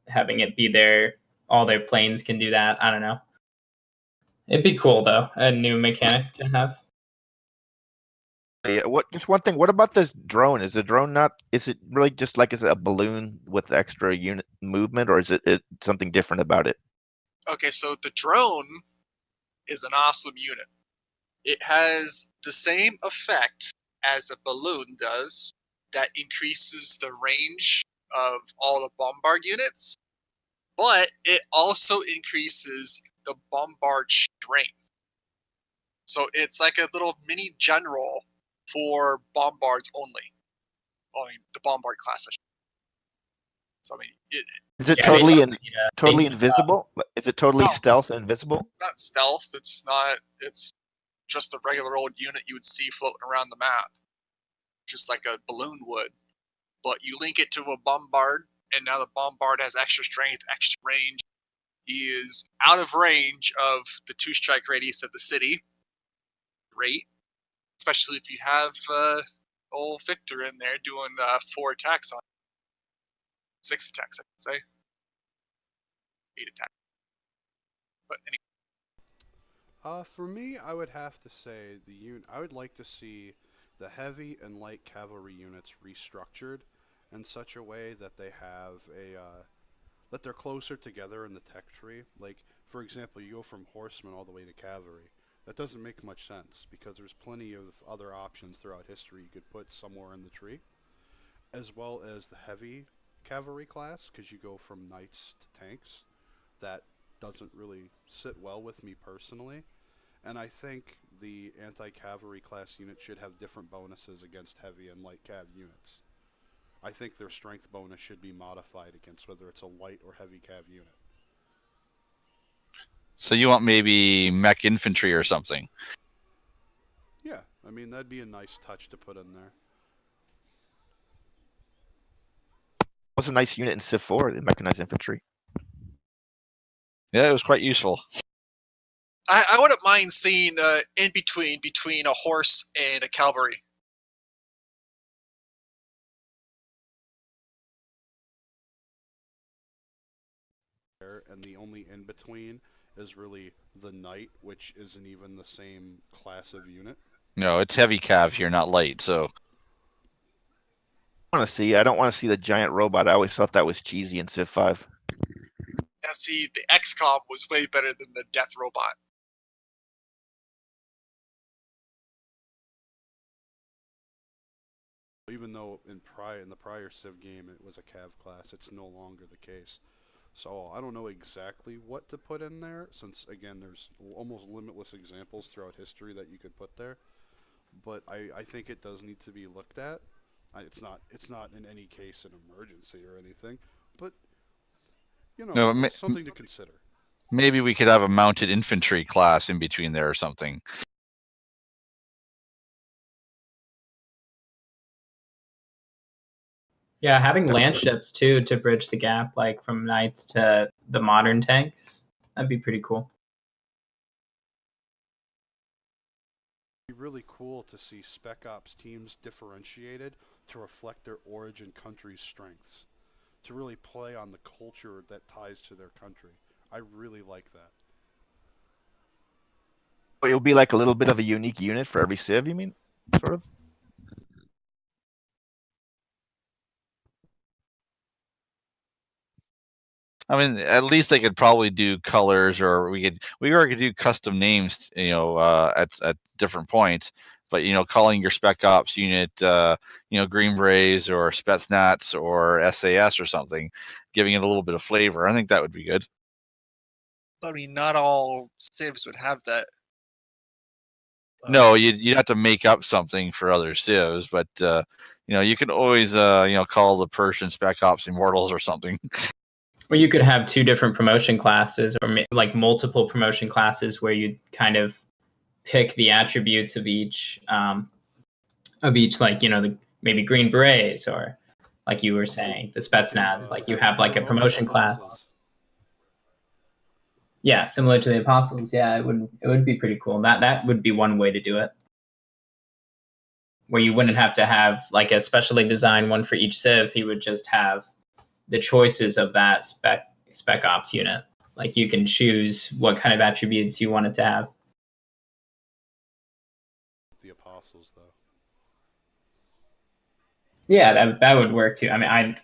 having it be all their planes can do that. I don't know. It'd be cool though, a new mechanic to have. Yeah, just one thing. What about this drone? Is the drone not? Is it really just like a balloon with extra unit movement, or is it something different about it? Okay, so the drone is an awesome unit. It has the same effect as a balloon does, that increases the range of all the bombard units, but it also increases the bombard strength. So it's like a little mini general for bombards only. I mean, the bombard class. So I mean, Is it Yeah, totally they in, don't need a totally big invisible? Is it totally No. stealth and invisible? not stealth. It's not. It's just a regular old unit you would see floating around the map, just like a balloon would. But you link it to a bombard, and now the bombard has extra strength, extra range. He is out of range of the 2-strike radius of the city. Great, especially if you have old Victor in there doing 4 attacks on 6 attacks, I can say. 8 attacks. But anyway, For me, I would have to say I would like to see the heavy and light cavalry units restructured in such a way that they have that they're closer together in the tech tree. Like, for example, you go from horsemen all the way to cavalry. That doesn't make much sense because there's plenty of other options throughout history you could put somewhere in the tree, as well as the heavy cavalry class because you go from knights to tanks. That doesn't really sit well with me personally. And I think the anti-cavalry class unit should have different bonuses against heavy and light cav units. I think their strength bonus should be modified against whether it's a light or heavy cav unit. So you want maybe mech infantry or something? Yeah, I mean, that'd be a nice touch to put in there. Was a nice unit in Civ 4, the mechanized infantry. Yeah, it was quite useful. I wouldn't mind seeing in between a horse and a cavalry. And the only in between is really the knight, which isn't even the same class of unit. No, it's heavy cav here, not light. So I don't want to see the giant robot. I always thought that was cheesy in Civ 5. Now, see, the XCOM was way better than the Death Robot. Even though in the prior Civ game it was a cav class, it's no longer the case. So I don't know exactly what to put in there, since again there's almost limitless examples throughout history that you could put there. But I think it does need to be looked at. It's not in any case an emergency or anything, but you know, no, it's something to consider. maybe we could have a mounted infantry class in between there or something. Yeah, having lance ships too to bridge the gap, like from knights to the modern tanks, that'd be pretty cool. It'd be really cool to see Spec Ops teams differentiated to reflect their origin country's strengths, to really play on the culture that ties to their country. I really like that. It'll be like a little bit of a unique unit for every Civ, you mean? Sort of? I mean, at least they could probably do colors, or we could do custom names, at different points. But calling your Spec Ops unit, Green Berets or Spetsnaz or SAS or something, giving it a little bit of flavor. I think that would be good. I mean, not all civs would have that. No, you'd have to make up something for other civs, but you can always call the Persian Spec Ops Immortals or something. Or you could have 2 different promotion classes, or like multiple promotion classes, where you kind of pick the attributes of each, like maybe Green Berets, or like you were saying, the Spetsnaz. Like you have like a promotion class. Yeah, similar to the Apostles. Yeah, it would be pretty cool. That would be one way to do it, where you wouldn't have to have like a specially designed one for each civ. He would just have the choices of that spec ops unit. Like you can choose what kind of attributes you want it to have. The Apostles, though. Yeah, that would work too. I mean,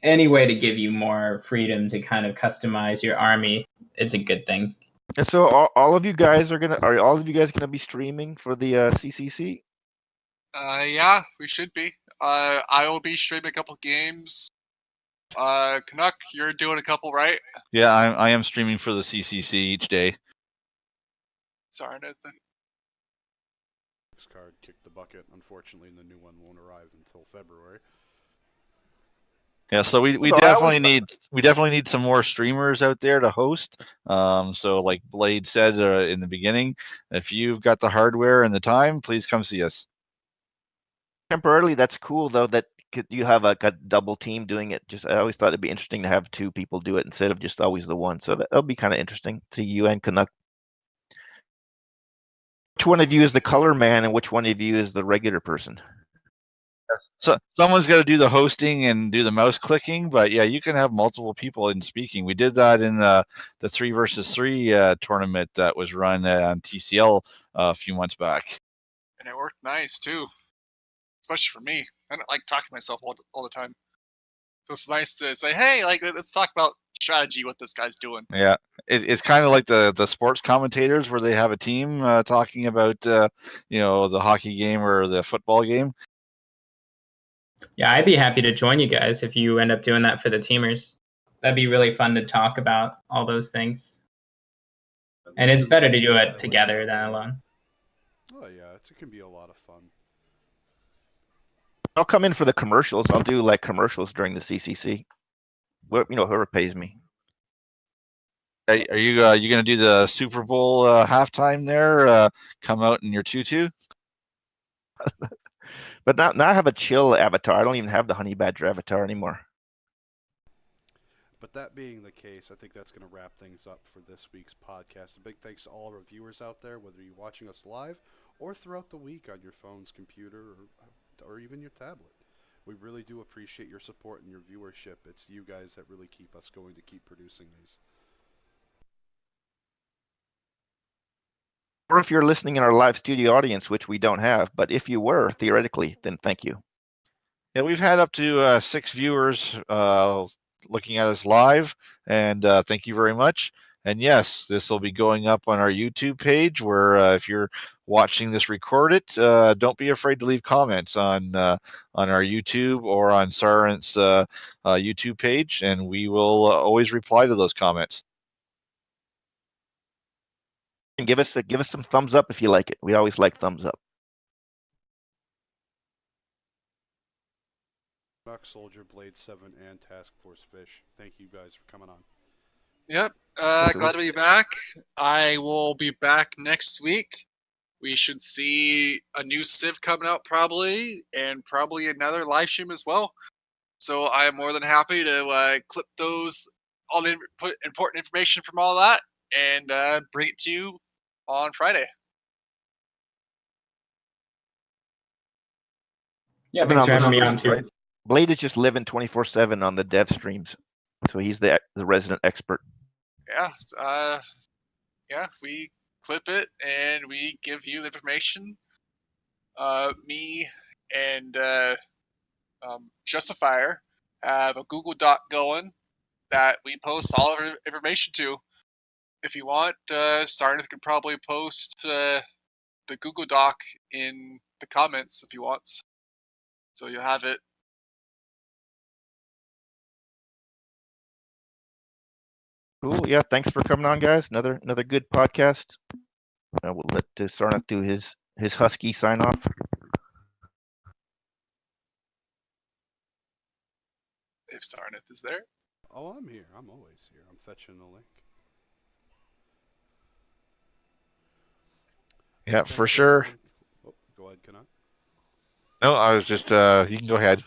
any way to give you more freedom to kind of customize your army, it's a good thing. And so all of you guys are all of you guys gonna be streaming for the CCC? Yeah, we should be. I will be streaming a couple games. Canuck, you're doing a couple, right? Yeah, I am streaming for the CCC each day. Sorry, Nathan. This card kicked the bucket. Unfortunately, the new one won't arrive until February. Yeah, so we Although I always definitely need some more streamers out there to host. So like Blade said in the beginning, if you've got the hardware and the time, please come see us. temporarily, that's cool though that you have like a double team doing it. Just I always thought it'd be interesting to have two people do it instead of just always the one. So that'll be kind of interesting to you and Canuck. Which one of you is the color man and which one of you is the regular person? So someone's got to do the hosting and do the mouse clicking, but yeah, you can have multiple people in speaking. We did that in the 3 versus 3 tournament that was run on TCL a few months back. And it worked nice too, especially for me. I don't like talking to myself all the time, so it's nice to say, hey, like let's talk about strategy, what this guy's doing. Yeah, it's kind of like the sports commentators where they have a team talking about the hockey game or the football game. Yeah, I'd be happy to join you guys if you end up doing that for the teamers. That'd be really fun to talk about all those things. And it's better to do it together than alone. Oh yeah, it can be a lot of fun. I'll come in for the commercials. I'll do like commercials during the CCC. Whoever pays me. Are you going to do the Super Bowl halftime there? Come out in your tutu? But now I have a chill avatar. I don't even have the honey badger avatar anymore. But that being the case, I think that's going to wrap things up for this week's podcast. A big thanks to all of our viewers out there, whether you're watching us live or throughout the week on your phone's computer or even your tablet. We really do appreciate your support and your viewership. It's you guys that really keep us going to keep producing these. Or if you're listening in our live studio audience, which we don't have, but if you were, theoretically, then thank you. Yeah, we've had up to 6 viewers looking at us live, and thank you very much. And yes, this will be going up on our YouTube page where if you're watching this recorded, don't be afraid to leave comments on our YouTube or on Sarnith's YouTube page, and we will always reply to those comments. And give us some thumbs up if you like it. We always like thumbs up. CanuckSoldier, Blade 7, and TaskForceFish. Thank you guys for coming on. Yep, glad to be back. I will be back next week. We should see a new Civ coming out probably, and probably another live stream as well. So I am more than happy to clip those, all the important information from all that, and bring it to you on Friday. Yeah, thanks for having me on too. Blade is just living 24/7 on the dev streams, so he's the resident expert. Yeah, we clip it and we give you the information. Me and Justifier have a Google Doc going that we post all of our information to. If you want, Sarnith could probably post the Google Doc in the comments if he wants. So you'll have it. Cool. Yeah. Thanks for coming on, guys. Another good podcast. I will let Sarnith do his husky sign off. If Sarnith is there. Oh, I'm here. I'm always here. I'm fetching the link. Yeah, for sure. Oh, go ahead, Canuck. No, I was just, you can go ahead.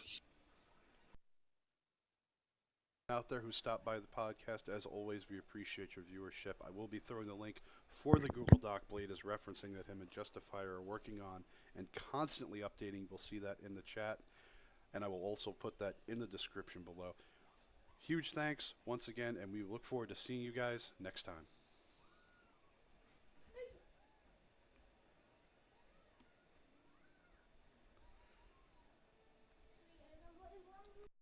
Out there who stopped by the podcast, as always, we appreciate your viewership. I will be throwing the link for the Google Doc Blade is referencing that him and Justifier are working on and constantly updating. We'll see that in the chat, and I will also put that in the description below. Huge thanks once again, and we look forward to seeing you guys next time.